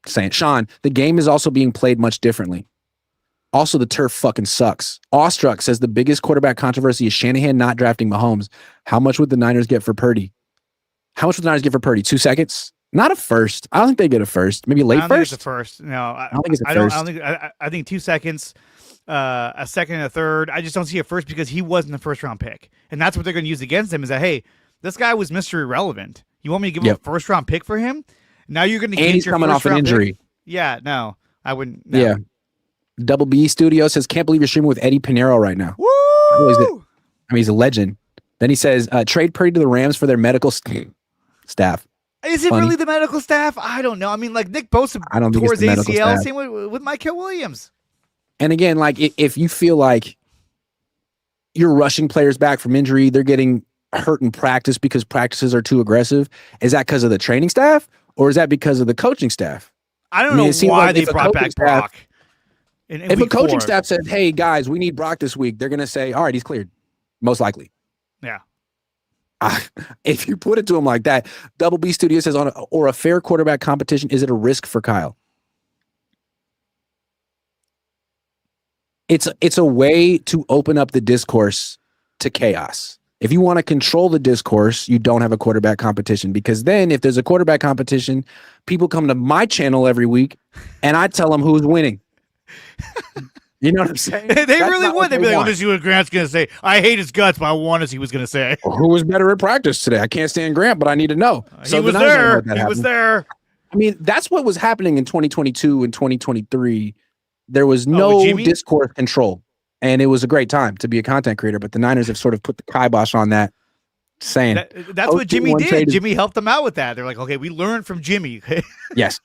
Saying, Sean, the game is also being played much differently. Also, the turf fucking sucks. Awestruck says the biggest quarterback controversy is Shanahan not drafting Mahomes. How much would the Niners get for Purdy? 2 seconds? Not a first. I don't think they get a first. Maybe late first? I don't think it's a first. No, I don't think it's a first. I think 2 seconds, a second and a third. I just don't see a first because he wasn't the first round pick. And that's what they're going to use against him is that, hey, this guy was Mr. Irrelevant. You want me to give him a first round pick for him? Now you're going to get your coming off an injury. Pick? Yeah, no, I wouldn't. No. Yeah. Double B Studio says, can't believe you're streaming with Eddie Pinero right now. Woo! He's a legend. Then he says, trade Purdy to the Rams for their medical staff. Is it really the medical staff? I don't know. I mean, like Nick Bosa tore his ACL. Same with Michael Williams. And again, like if you feel like you're rushing players back from injury, they're getting hurt in practice because practices are too aggressive. Is that because of the training staff or is that because of the coaching staff? I don't know why they brought back Brock. If a coaching staff said, hey, guys, we need Brock this week, they're going to say, all right, he's cleared. Most likely. Yeah. If you put it to him like that, Double B Studio says, or a fair quarterback competition, is it a risk for Kyle? It's a way to open up the discourse to chaos. If you want to control the discourse, you don't have a quarterback competition, because then if there's a quarterback competition, people come to my channel every week and I tell them who's winning. You know what I'm saying? They really would. They'd be like, oh, this is what Grant's going to say. I hate his guts, but I want to see what he was going to say. Who was better at practice today? I can't stand Grant, but I need to know. He was there. He was there. I mean, that's what was happening in 2022 and 2023. There was no discourse control, and it was a great time to be a content creator, but the Niners have sort of put the kibosh on that, saying that's what Jimmy did. Jimmy helped them out with that. They're like, okay, we learned from Jimmy. Yes.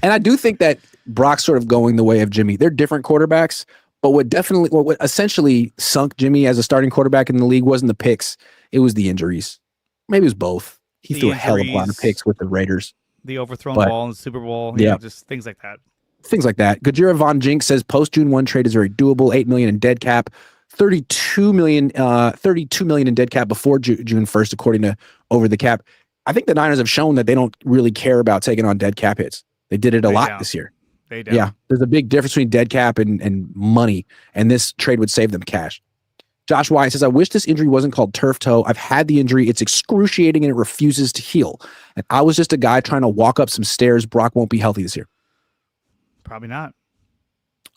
And I do think that Brock's sort of going the way of Jimmy. They're different quarterbacks, but what essentially sunk Jimmy as a starting quarterback in the league wasn't the picks. It was the injuries. Maybe it was both. He threw a hell of a lot of picks with the Raiders. The overthrown ball in the Super Bowl. You know, just things like that. Things like that. Gajira Von Jinx says post-June 1 trade is very doable. $8 million in dead cap. $32 million in dead cap before June 1st, according to Over the Cap. I think the Niners have shown that they don't really care about taking on dead cap hits. They did it a lot this year. They don't. Yeah, there's a big difference between dead cap and money, and this trade would save them cash. Josh Wyatt says, I wish this injury wasn't called turf toe. I've had the injury. It's excruciating, and it refuses to heal. And I was just a guy trying to walk up some stairs. Brock won't be healthy this year. Probably not.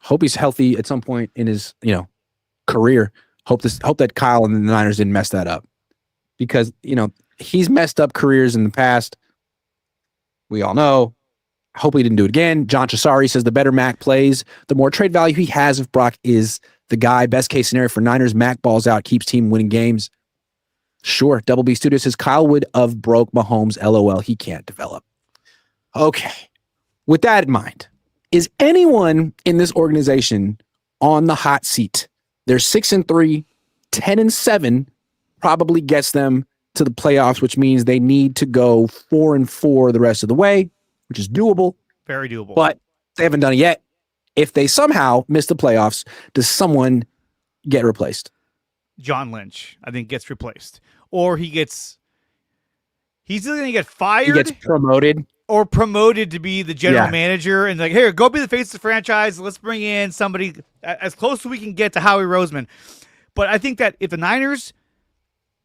Hope he's healthy at some point in his, career. Hope that Kyle and the Niners didn't mess that up, because, he's messed up careers in the past. We all know. Hope he didn't do it again. John Chisari says the better Mac plays, the more trade value he has if Brock is the guy. Best case scenario for Niners, Mac balls out, keeps team winning games. Sure. Double B Studio says Kyle would have broke Mahomes. LOL. He can't develop. Okay. With that in mind, is anyone in this organization on the hot seat? They're 6-3, 10-7, probably gets them to the playoffs, which means they need to go 4-4 the rest of the way, which is doable. Very doable. But they haven't done it yet. If they somehow miss the playoffs, does someone get replaced? John Lynch, I think, gets replaced. Or he's either going to get fired. He gets promoted. Or promoted to be the general manager and like, here, go be the face of the franchise. Let's bring in somebody as close as we can get to Howie Roseman. But I think that if the Niners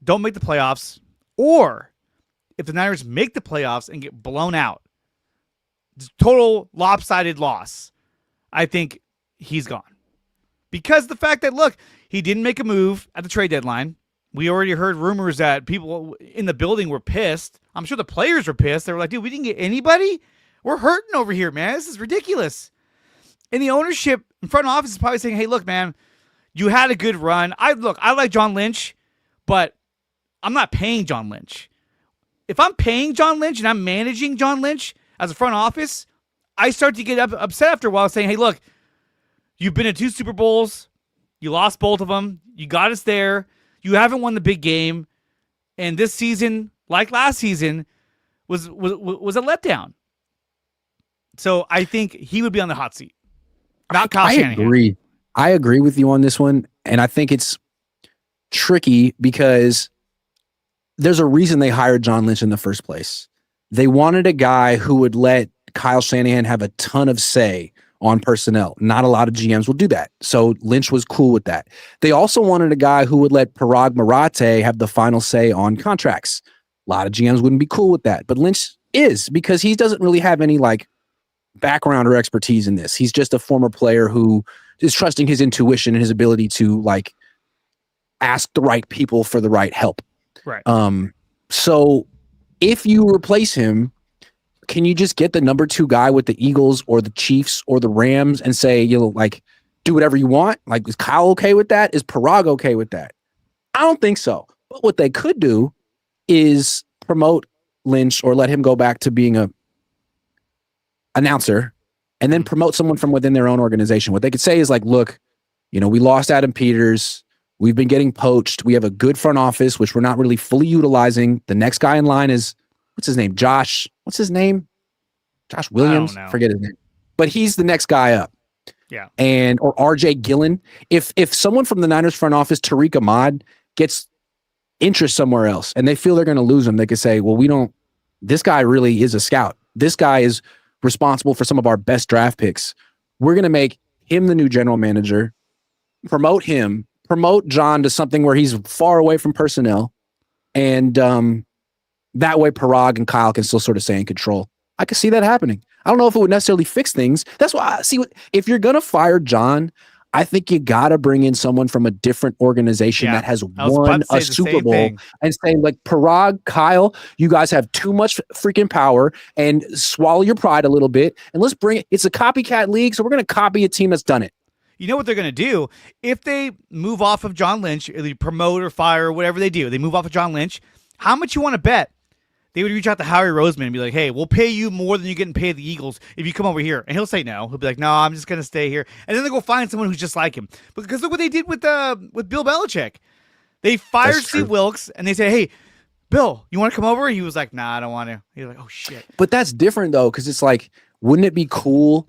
don't make the playoffs, or if the Niners make the playoffs and get blown out, total lopsided loss, I think he's gone. Because the fact that, look, he didn't make a move at the trade deadline. We already heard rumors that people in the building were pissed. I'm sure the players were pissed. They were like, dude, we didn't get anybody? We're hurting over here, man. This is ridiculous. And the ownership in front office is probably saying, hey, look, man, you had a good run. I like John Lynch, but I'm not paying John Lynch. If I'm paying John Lynch and I'm managing John Lynch as a front office, I start to get upset after a while saying, hey, look, you've been to 2 Super Bowls. You lost both of them. You got us there. You haven't won the big game. And this season, like last season, was a letdown. So I think he would be on the hot seat. Not Kyle Shanahan. I agree with you on this one. And I think it's tricky because there's a reason they hired John Lynch in the first place. They wanted a guy who would let Kyle Shanahan have a ton of say on personnel. Not a lot of GMs will do that. So Lynch was cool with that. They also wanted a guy who would let Parag Marathe have the final say on contracts. A lot of GMs wouldn't be cool with that, but Lynch is, because he doesn't really have any background or expertise in this. He's just a former player who is trusting his intuition and his ability to ask the right people for the right help. Right. So if you replace him, can you just get the number 2 guy with the Eagles or the Chiefs or the Rams and say, do whatever you want? Is Kyle okay with that? Is Parag okay with that? I don't think so. But what they could do is promote Lynch or let him go back to being a announcer and then promote someone from within their own organization. What they could say is like, look, we lost Adam Peters. We've been getting poached. We have a good front office, which we're not really fully utilizing. The next guy in line is, what's his name? Josh. What's his name? Josh Williams? Forget his name. But he's the next guy up. Yeah. Or RJ Gillen. If someone from the Niners front office, Tariq Ahmad, gets interest somewhere else and they feel they're going to lose him, they could say, well, this guy really is a scout. This guy is responsible for some of our best draft picks. We're going to make him the new general manager, promote him, promote John to something where he's far away from personnel. And that way Parag and Kyle can still sort of stay in control. I could see that happening. I don't know if it would necessarily fix things. That's why if you're going to fire John, I think you got to bring in someone from a different organization that has won a Super Bowl and say like, Parag, Kyle, you guys have too much freaking power and swallow your pride a little bit. And let's bring it. It's a copycat league. So we're going to copy a team that's done it. You know what they're going to do? If they move off of John Lynch, or they promote or fire or whatever they do, they move off of John Lynch. How much you want to bet? They would reach out to Howie Roseman and be like, hey, we'll pay you more than you're getting paid the Eagles if you come over here. And he'll say no. He'll be like, no, I'm just going to stay here. And then they'll go find someone who's just like him. Because look what they did with Bill Belichick. They fired Steve Wilkes and they said, hey, Bill, you want to come over? And he was like, nah, I don't want to. He was like, oh, shit. But that's different, though, because it's like, wouldn't it be cool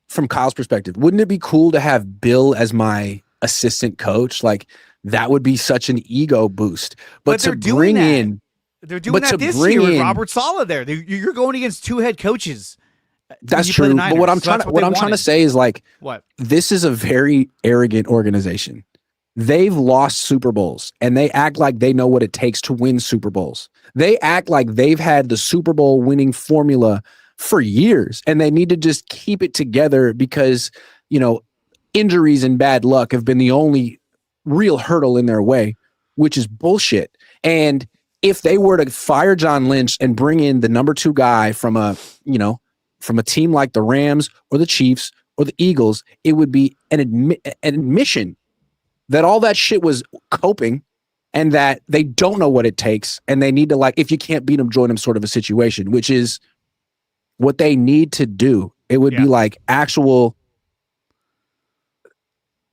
from Kyle's perspective? Wouldn't it be cool to have Bill as my assistant coach? Like, that would be such an ego boost. But to bring in... They're doing that this year with Robert Saleh there. You're going against two head coaches. That's true. But what I'm trying to say is like, this is a very arrogant organization. They've lost Super Bowls and they act like they know what it takes to win Super Bowls. They act like they've had the Super Bowl winning formula for years and they need to just keep it together because, injuries and bad luck have been the only real hurdle in their way, which is bullshit. And if they were to fire John Lynch and bring in the number 2 guy from a team like the Rams or the Chiefs or the Eagles, it would be an admission that all that shit was coping and that they don't know what it takes. And they need to, like, if you can't beat them, join them sort of a situation, which is what they need to do. It would be like actual,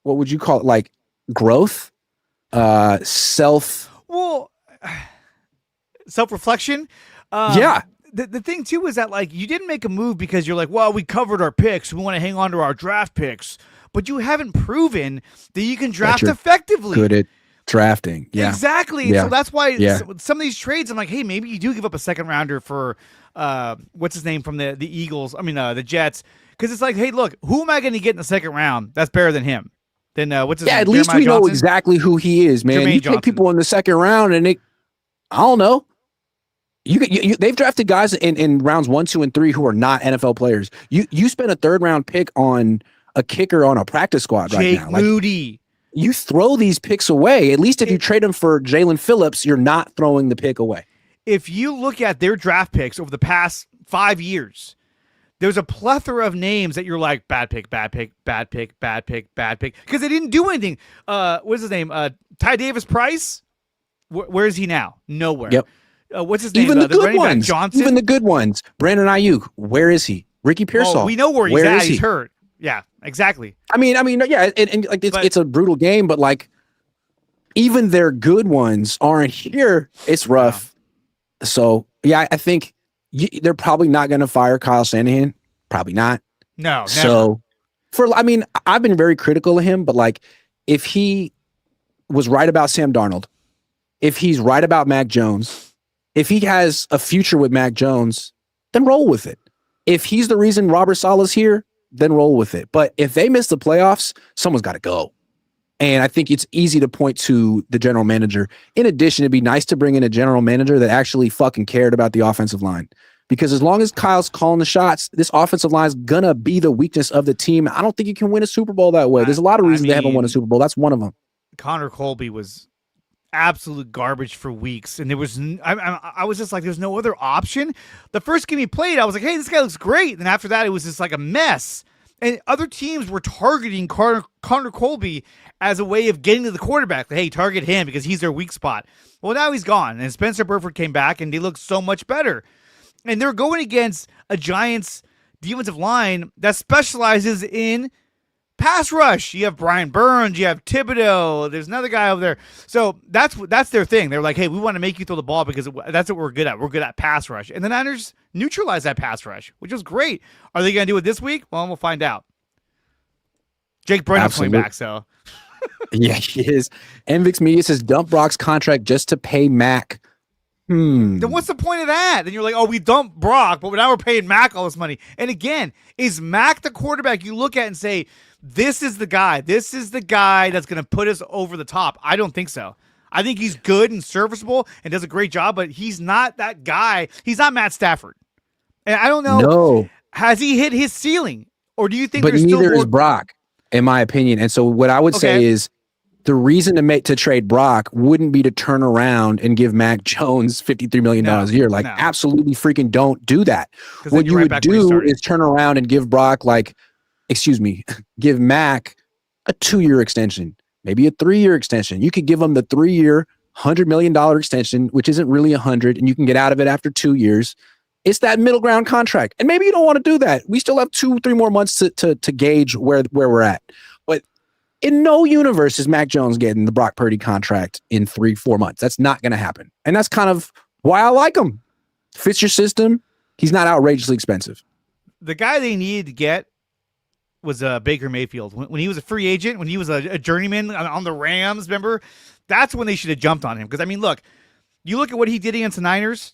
what would you call it? Like growth, self-reflection. The thing too is that like you didn't make a move because you're like, well, we covered our picks, we want to hang on to our draft picks, but you haven't proven that you can draft effectively. Good at drafting. Yeah, exactly. Yeah. So that's why some of these trades, I'm like, hey, maybe you do give up a second rounder for what's his name from the Eagles. I mean the Jets, because it's like, hey, look, who am I going to get in the second round? That's better than him. Then what's his name? At least we know exactly who he is, man. You take people in the second round, and I don't know. They've drafted guys in rounds 1, 2, and 3 who are not NFL players. You spent a third round pick on a kicker on a practice squad right now. Moody. You throw these picks away. At least if you trade them for Jalen Phillips, you're not throwing the pick away. If you look at their draft picks over the past 5 years, there's a plethora of names that you're like, bad pick, bad pick, bad pick, bad pick, bad pick, because they didn't do anything. What's his name? Ty Davis-Price? Where is he now? Nowhere. Yep. What's his name? Even the good ones. Even the good ones. Brandon Ayuk. Where is he? Ricky Pearsall. We know where he's at. He's hurt. Yeah, exactly. I mean, yeah, and like it's a brutal game, but like even their good ones aren't here. It's rough. Yeah. So yeah, I think they're probably not going to fire Kyle Shanahan. Probably not. No. Never. So I've been very critical of him, but like if he was right about Sam Darnold, if he's right about Mac Jones, if he has a future with Mac Jones, then roll with it. If he's the reason Robert Saleh's here, then roll with it. But if they miss the playoffs, someone's got to go. And I think it's easy to point to the general manager. In addition, it'd be nice to bring in a general manager that actually fucking cared about the offensive line. Because as long as Kyle's calling the shots, this offensive line is going to be the weakness of the team. I don't think you can win a Super Bowl that way. There's a lot of reasons they haven't won a Super Bowl. That's one of them. Connor Colby was absolute garbage for weeks, and there was I was just like, there's no other option. The first game he played, I was like, hey, this guy looks great. And after that, it was just like a mess. And other teams were targeting Connor Colby as a way of getting to the quarterback. Hey, target him because he's their weak spot. Well, now he's gone, and Spencer Burford came back, and they look so much better. And they're going against a Giants defensive line that specializes in pass rush. You have Brian Burns, you have Thibodeau, there's another guy over there. So that's their thing. They're like, hey, we want to make you throw the ball because that's what we're good at. We're good at pass rush. And the Niners neutralized that pass rush, which was great. Are they going to do it this week? Well, we'll find out. Jake Brennan's coming back, so. Yeah, he is. MVix Media says dump Brock's contract just to pay Mac. Then what's the point of that? Then you're like, oh, we dumped Brock, but now we're paying Mac all this money. And again, is Mac the quarterback you look at and say, this is the guy. This is the guy that's going to put us over the top? I don't think so. I think he's good and serviceable and does a great job, but he's not that guy. He's not Matt Stafford. And I don't know. No. Has he hit his ceiling? Or do you think but there's neither still more? Is Brock, in my opinion. And so what I would say is the reason to trade Brock wouldn't be to turn around and give Mac Jones $53 million a year. Like, absolutely freaking don't do that. What you would do is turn around and give Brock, give Mac a 2-year extension, maybe a 3-year extension. You could give him the 3-year, $100 million extension, which isn't really 100, and you can get out of it after 2 years. It's that middle ground contract. And maybe you don't want to do that. We still have 2-3 more months to gauge where we're at. But in no universe is Mac Jones getting the Brock Purdy contract in 3-4 months. That's not going to happen. And that's kind of why I like him. Fits your system. He's not outrageously expensive. The guy they needed to get was Baker Mayfield. When he was a free agent, when he was a journeyman on the Rams, remember? That's when they should have jumped on him. Because, I mean, look, you look at what he did against the Niners.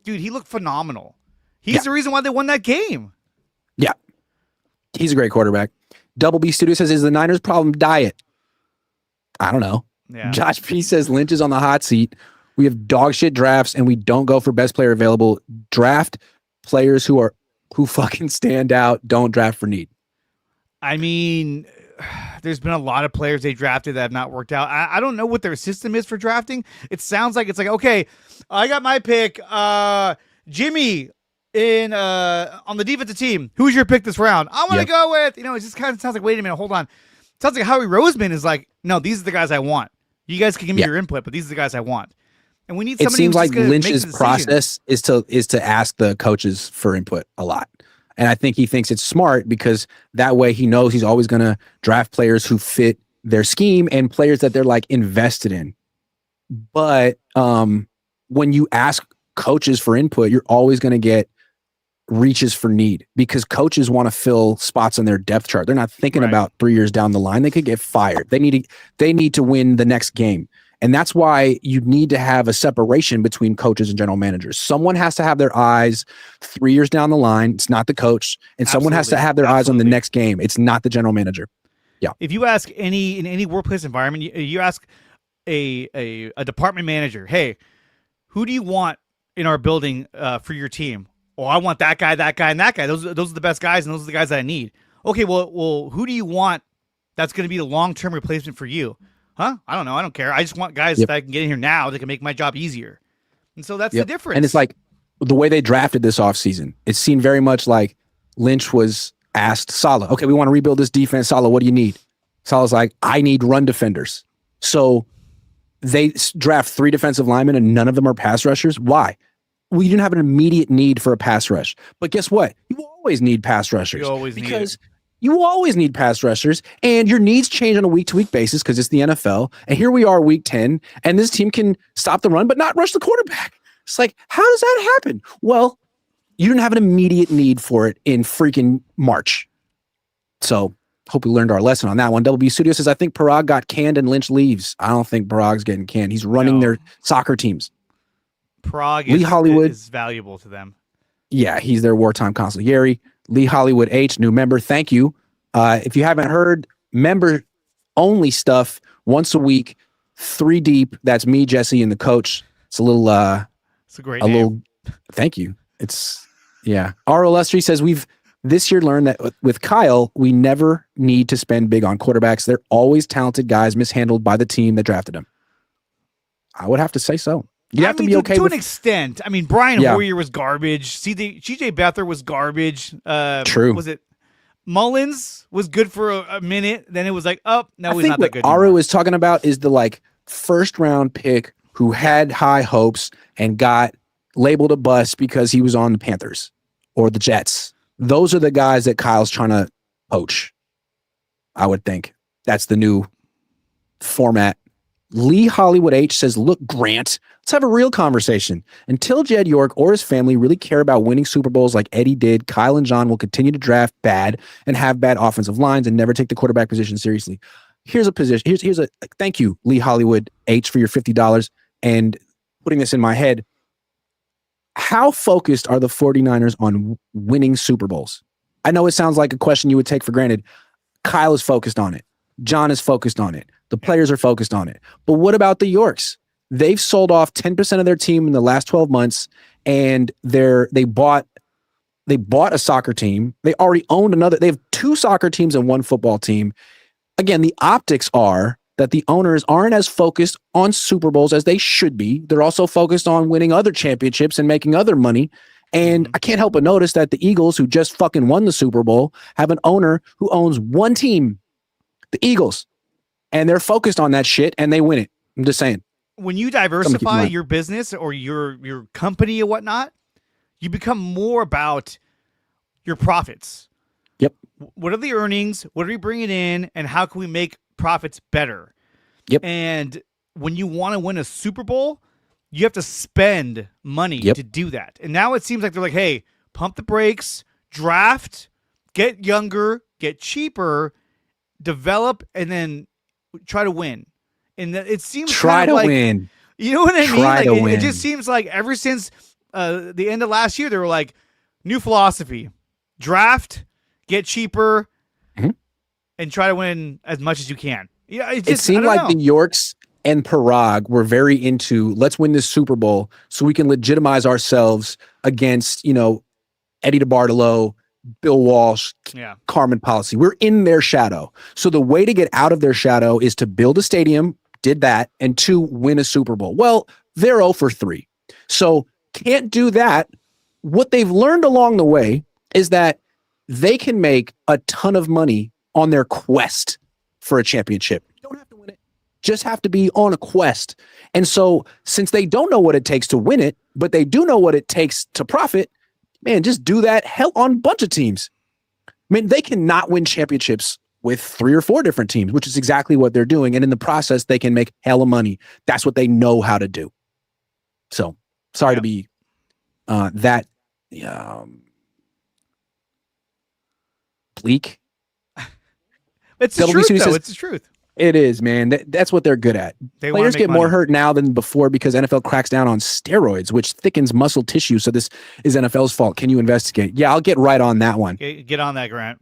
Dude, he looked phenomenal. He's the reason why they won that game. Yeah. He's a great quarterback. Double B Studio says, is the Niners' problem diet? I don't know. Yeah. Josh P says, Lynch is on the hot seat. We have dog shit drafts, and we don't go for best player available. Draft players who fucking stand out. Don't draft for need. I mean, there's been a lot of players they drafted that have not worked out. I don't know what their system is for drafting. It sounds like it's like, okay, I got my pick. Jimmy in on the defensive team. Who's your pick this round? I want to go with, it just kind of sounds like, wait a minute, hold on. It sounds like Howie Roseman is like, no, these are the guys I want. You guys can give me your input, but these are the guys I want. And we need somebody. It seems like Lynch's process is to ask the coaches for input a lot. And I think he thinks it's smart because that way he knows he's always going to draft players who fit their scheme and players that they're like invested in. But when you ask coaches for input, you're always going to get reaches for need because coaches want to fill spots on their depth chart. They're not thinking about 3 years down the line. They could get fired. They need to win the next game. And that's why you need to have a separation between coaches and general managers. Someone has to have their eyes 3 years down the line. It's not the coach. And someone has to have their eyes on the next game. It's not the general manager. Yeah. If you ask in any workplace environment, you ask a department manager, hey, who do you want in our building for your team? Oh, I want that guy, and that guy. Those are the best guys, and those are the guys that I need. Okay, well, who do you want that's going to be the long-term replacement for you? Huh? I don't know. I don't care. I just want guys that I can get in here now that can make my job easier. And so that's the difference. And it's like the way they drafted this offseason, it seemed very much like Lynch was asked Saleh, okay, we want to rebuild this defense. Saleh, what do you need? Saleh's like, I need run defenders. So they draft 3 defensive linemen and none of them are pass rushers. Why? Well, you didn't have an immediate need for a pass rush. But guess what? You always need pass rushers. You always need pass rushers, and your needs change on a week-to-week basis because it's the NFL. And here we are, week 10, and this team can stop the run but not rush the quarterback. It's like, how does that happen? Well, you didn't have an immediate need for it in freaking March. So, hope we learned our lesson on that one. Double B Studio says, I think Parag got canned and Lynch leaves. I don't think Parag's getting canned. He's running their soccer teams. Parag is valuable to them. Yeah, he's their wartime consigliere. Lee Hollywood H, new member. Thank you. If you haven't heard member only stuff once a week, 3 deep. That's me, Jesse, and the coach. It's a little. It's a great name. Thank you. R. Illustrious says we've this year learned that with Kyle, we never need to spend big on quarterbacks. They're always talented guys mishandled by the team that drafted them. I would have to say so. You have to be okay to an extent. I mean, Brian Hoyer was garbage. CJ Beathard was garbage. True. Was it Mullins was good for a minute. Then it was like, oh, no, he's not that good. What Aru is talking about is the like first round pick who had high hopes and got labeled a bust because he was on the Panthers or the Jets. Those are the guys that Kyle's trying to poach. I would think that's the new format. Lee Hollywood H says, look, Grant, let's have a real conversation. Until Jed York or his family really care about winning Super Bowls like Eddie did, Kyle and John will continue to draft bad and have bad offensive lines and never take the quarterback position seriously. Here's a position. Here's a thank you, Lee Hollywood H, for your $50 and putting this in my head. How focused are the 49ers on winning Super Bowls? I know it sounds like a question you would take for granted. Kyle is focused on it. John is focused on it. The players are focused on it. But what about the Yorks? They've sold off 10% of their team in the last 12 months, and they bought a soccer team. They already owned another. They have 2 soccer teams and 1 football team. Again, the optics are that the owners aren't as focused on Super Bowls as they should be. They're also focused on winning other championships and making other money. And I can't help but notice that the Eagles, who just fucking won the Super Bowl, have an owner who owns 1 team, the Eagles. And they're focused on that shit, and they win it. I'm just saying. When you diversify your business or your company or whatnot, you become more about your profits. Yep. What are the earnings? What are we bringing in? And how can we make profits better? Yep. And when you want to win a Super Bowl, you have to spend money to do that. And now it seems like they're like, hey, pump the brakes, draft, get younger, get cheaper, develop, and then try to win. And it seems try to win. You know what I mean? Like, it just seems like ever since the end of last year, they were like, new philosophy, draft, get cheaper, and try to win as much as you can. Yeah, it seemed like the Yorks and Parag were very into, let's win this Super Bowl so we can legitimize ourselves against, Eddie DeBartolo, Bill Walsh, Carmen Policy. We're in their shadow. So the way to get out of their shadow is to build a stadium, did that, and 2, win a Super Bowl. Well, they're 0 for 3. So can't do that. What they've learned along the way is that they can make a ton of money on their quest for a championship. You don't have to win it. Just have to be on a quest. And so since they don't know what it takes to win it, but they do know what it takes to profit, man, just do that hell on a bunch of teams. I mean, they cannot win championships with 3 or 4 different teams, which is exactly what they're doing. And in the process, they can make hella money. That's what they know how to do. So sorry to be bleak. It's the truth, though. It's the truth. It is, man. That's what they're good at. Players get more hurt now than before because NFL cracks down on steroids, which thickens muscle tissue. So this is NFL's fault. Can you investigate? Yeah, I'll get right on that one. Get on that, Grant.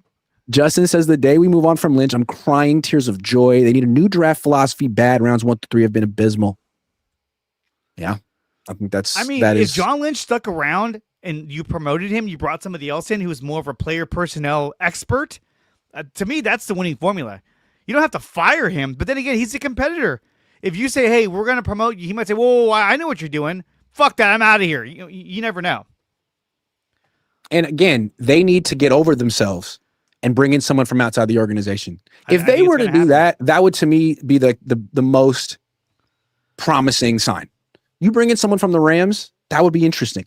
Justin says, the day we move on from Lynch, I'm crying tears of joy. They need a new draft philosophy. Bad rounds 1 to 3 have been abysmal. Yeah, I think if John Lynch stuck around and you promoted him, you brought somebody else in who was more of a player personnel expert. To me, that's the winning formula. You don't have to fire him, but then again, he's a competitor. If you say, hey, we're going to promote you, he might say, whoa, I know what you're doing. Fuck that, I'm out of here. You never know. And again, they need to get over themselves and bring in someone from outside the organization. If they were to do that, that would to me be the most promising sign. You bring in someone from the Rams, that would be interesting.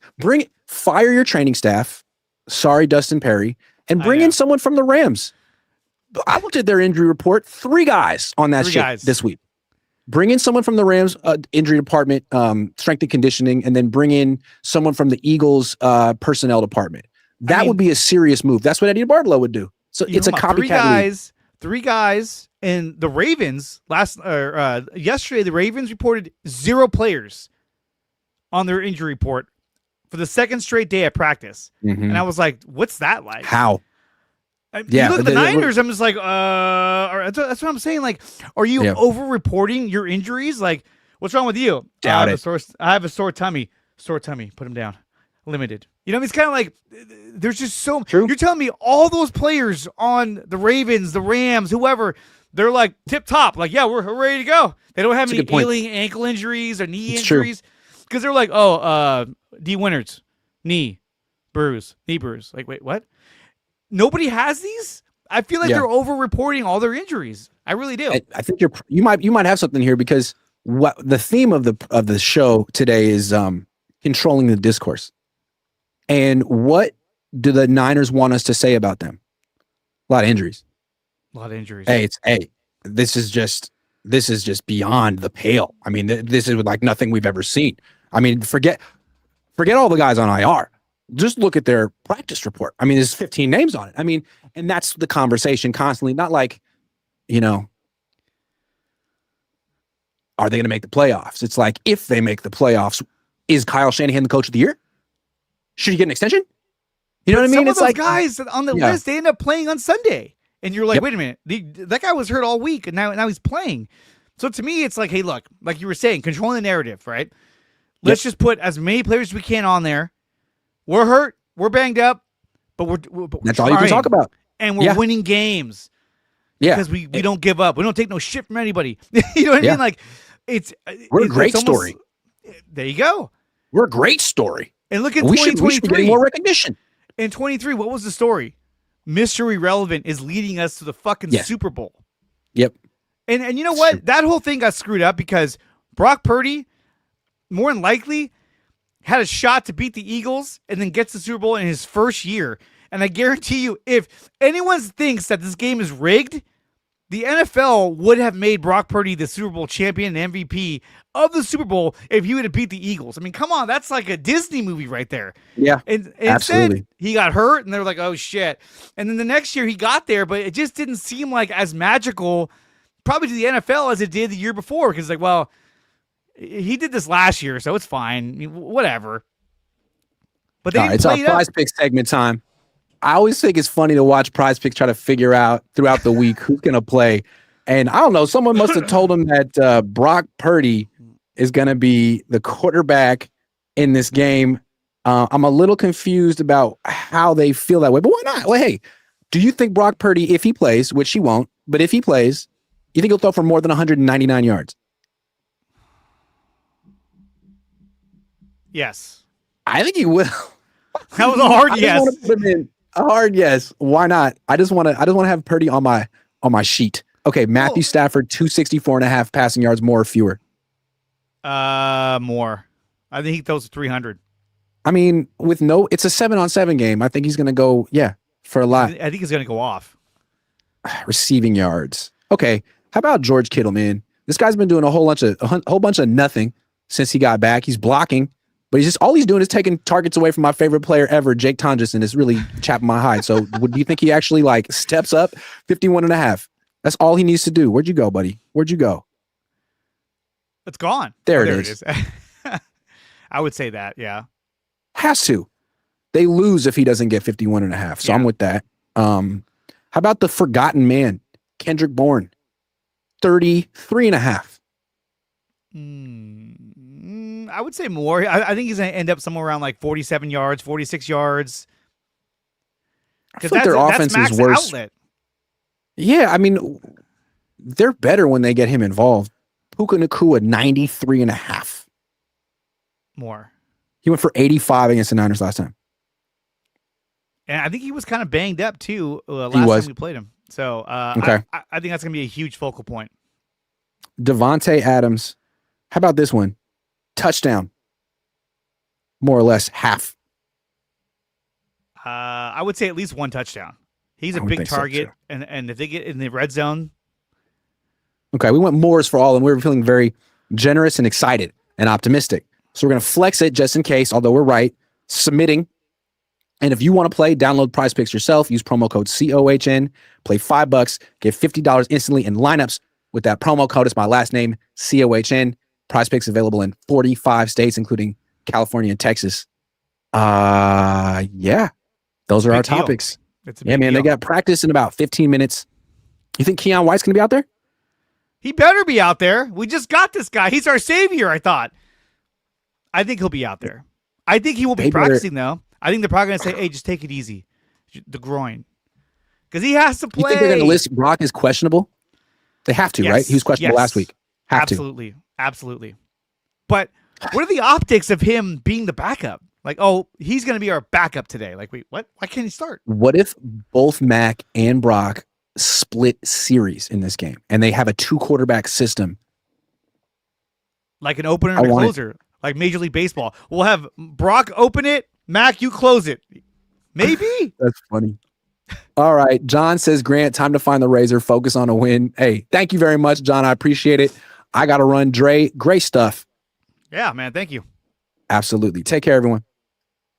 Fire your training staff. Sorry, Dustin Perry, and bring in someone from the Rams. I looked at their injury report. 3 guys on that shit this week. Bring in someone from the Rams injury department, strength and conditioning, and then bring in someone from the Eagles personnel department. That would be a serious move. That's what Eddie DeBartolo would do. So it's a copycat. 3 guys, and the Ravens yesterday. The Ravens reported 0 players on their injury report for the 2nd straight day of practice, and I was like, "What's that like? How?" You look at the Niners, I'm just like, that's what I'm saying. Like, are you over-reporting your injuries? Like, what's wrong with you? Doubt it. I have a sore tummy. Sore tummy. Put him down. Limited. You know, it's kind of like there's just so. True. You're telling me all those players on the Ravens, the Rams, whoever, they're like tip top. Like, yeah, we're ready to go. They don't have any ailing ankle injuries or knee injuries because they're like, D. Winters, knee bruise. Like, wait, what? Nobody has these? I feel like they're over-reporting all their injuries. I really do. I think you might have something here, because what the theme of the show today is controlling the discourse. And what do the Niners want us to say about them? A lot of injuries. Hey, this is just beyond the pale. I mean, this is like nothing we've ever seen. I mean, forget all the guys on IR. Just look at their practice report. I mean, there's 15 names on it. I mean, and that's the conversation constantly. Not like, are they going to make the playoffs? It's like, if they make the playoffs, is Kyle Shanahan the coach of the year? Should he get an extension? You know what I mean? Some of those guys on the list, they end up playing on Sunday. And you're like, wait a minute, that guy was hurt all week, and now he's playing. So to me, it's like, hey, look, like you were saying, controlling the narrative, right? Let's just put as many players as we can on there. We're hurt, we're banged up, but we're that's all you can talk about. And we're winning games. Yeah. Because we don't give up. We don't take no shit from anybody. You know what I mean? Like, we're a great story. There you go. We're a great story. And look at 2023. We should be getting more recognition. In 23, what was the story? Mr. Irrelevant is leading us to the fucking Super Bowl. Yep. And you know what? True. That whole thing got screwed up because Brock Purdy, more than likely, had a shot to beat the Eagles and then gets the Super Bowl in his first year. And I guarantee you, if anyone thinks that this game is rigged, the NFL would have made Brock Purdy the Super Bowl champion and MVP of the Super Bowl if he would have beat the Eagles. I mean, come on, that's like a Disney movie right there. Yeah, and absolutely. Instead, he got hurt, and they were like, oh, shit. And then the next year he got there, but it just didn't seem like as magical, probably to the NFL, as it did the year before. Because, like, well, he did this last year, so it's fine. I mean, whatever. But they it's our PrizePicks segment time. I always think it's funny to watch PrizePicks try to figure out throughout the week who's going to play. And I don't know, someone must have told him that Brock Purdy is going to be the quarterback in this game. I'm a little confused about how they feel that way, but why not? Well, hey, do you think Brock Purdy, if he plays, which he won't, but if he plays, you think he'll throw for more than 199 yards? Yes. I think he will. That was a hard yes. A hard yes. Why not? I just want to have Purdy on my sheet. Okay, Matthew Stafford, 264.5 passing yards, more or fewer? More. I think he throws 300. I mean, it's a 7-on-7 game. I think he's going to go, for a lot. I think he's going to go off. Receiving yards. Okay, how about George Kittle, man? This guy's been doing a whole bunch of nothing since he got back. He's blocking. But all he's doing is taking targets away from my favorite player ever, Jake Tonjison. Is really chapping my hide. So do you think he actually steps up? 51.5. That's all he needs to do. Where'd you go, buddy? Where'd you go? It's gone. There it is. I would say that, yeah. Has to. They lose if he doesn't get 51.5. So I'm with that. How about the forgotten man, Kendrick Bourne? 33.5. I would say more. I think he's going to end up somewhere around 47 yards, 46 yards. Because their offense is worse. Outlet. Yeah, I mean, they're better when they get him involved. Puka Nacua, 93.5. More. He went for 85 against the Niners last time. And I think he was kind of banged up, too, last time we played him. So okay. I think that's going to be a huge focal point. Devontae Adams. How about this one? Touchdown. More or less half. I would say at least one touchdown. He's a big target, so, and if they get in the red zone. Okay, we went Moores for all, and we were feeling very generous and excited and optimistic. So we're going to flex it just in case, although we're right, submitting. And if you want to play, download PrizePicks yourself. Use promo code COHN. Play $5. Get $50 instantly in lineups with that promo code. It's my last name, COHN. PrizePicks available in 45 states, including California and Texas. Yeah. Those are our topics. Yeah, man, they got practice in about 15 minutes. You think Keon White's going to be out there? He better be out there. We just got this guy. He's our savior, I thought. I think he'll be out there. I think he won't be practicing, though. I think they're probably going to say, hey, just take it easy. The groin. Because he has to play. You think they're going to list Brock as questionable? They have to, right? He was questionable last week. Absolutely. But what are the optics of him being the backup? Like, oh, he's going to be our backup today. Like, wait, what? Why can't he start? What if both Mac and Brock split series in this game and they have a 2-quarterback system? Like an opener and a closer, like Major League Baseball. We'll have Brock open it, Mac, you close it. Maybe. That's funny. All right. John says, Grant, time to find the razor. Focus on a win. Hey, thank you very much, John. I appreciate it. I got to run. Dre, great stuff. Yeah, man. Thank you. Absolutely. Take care, everyone.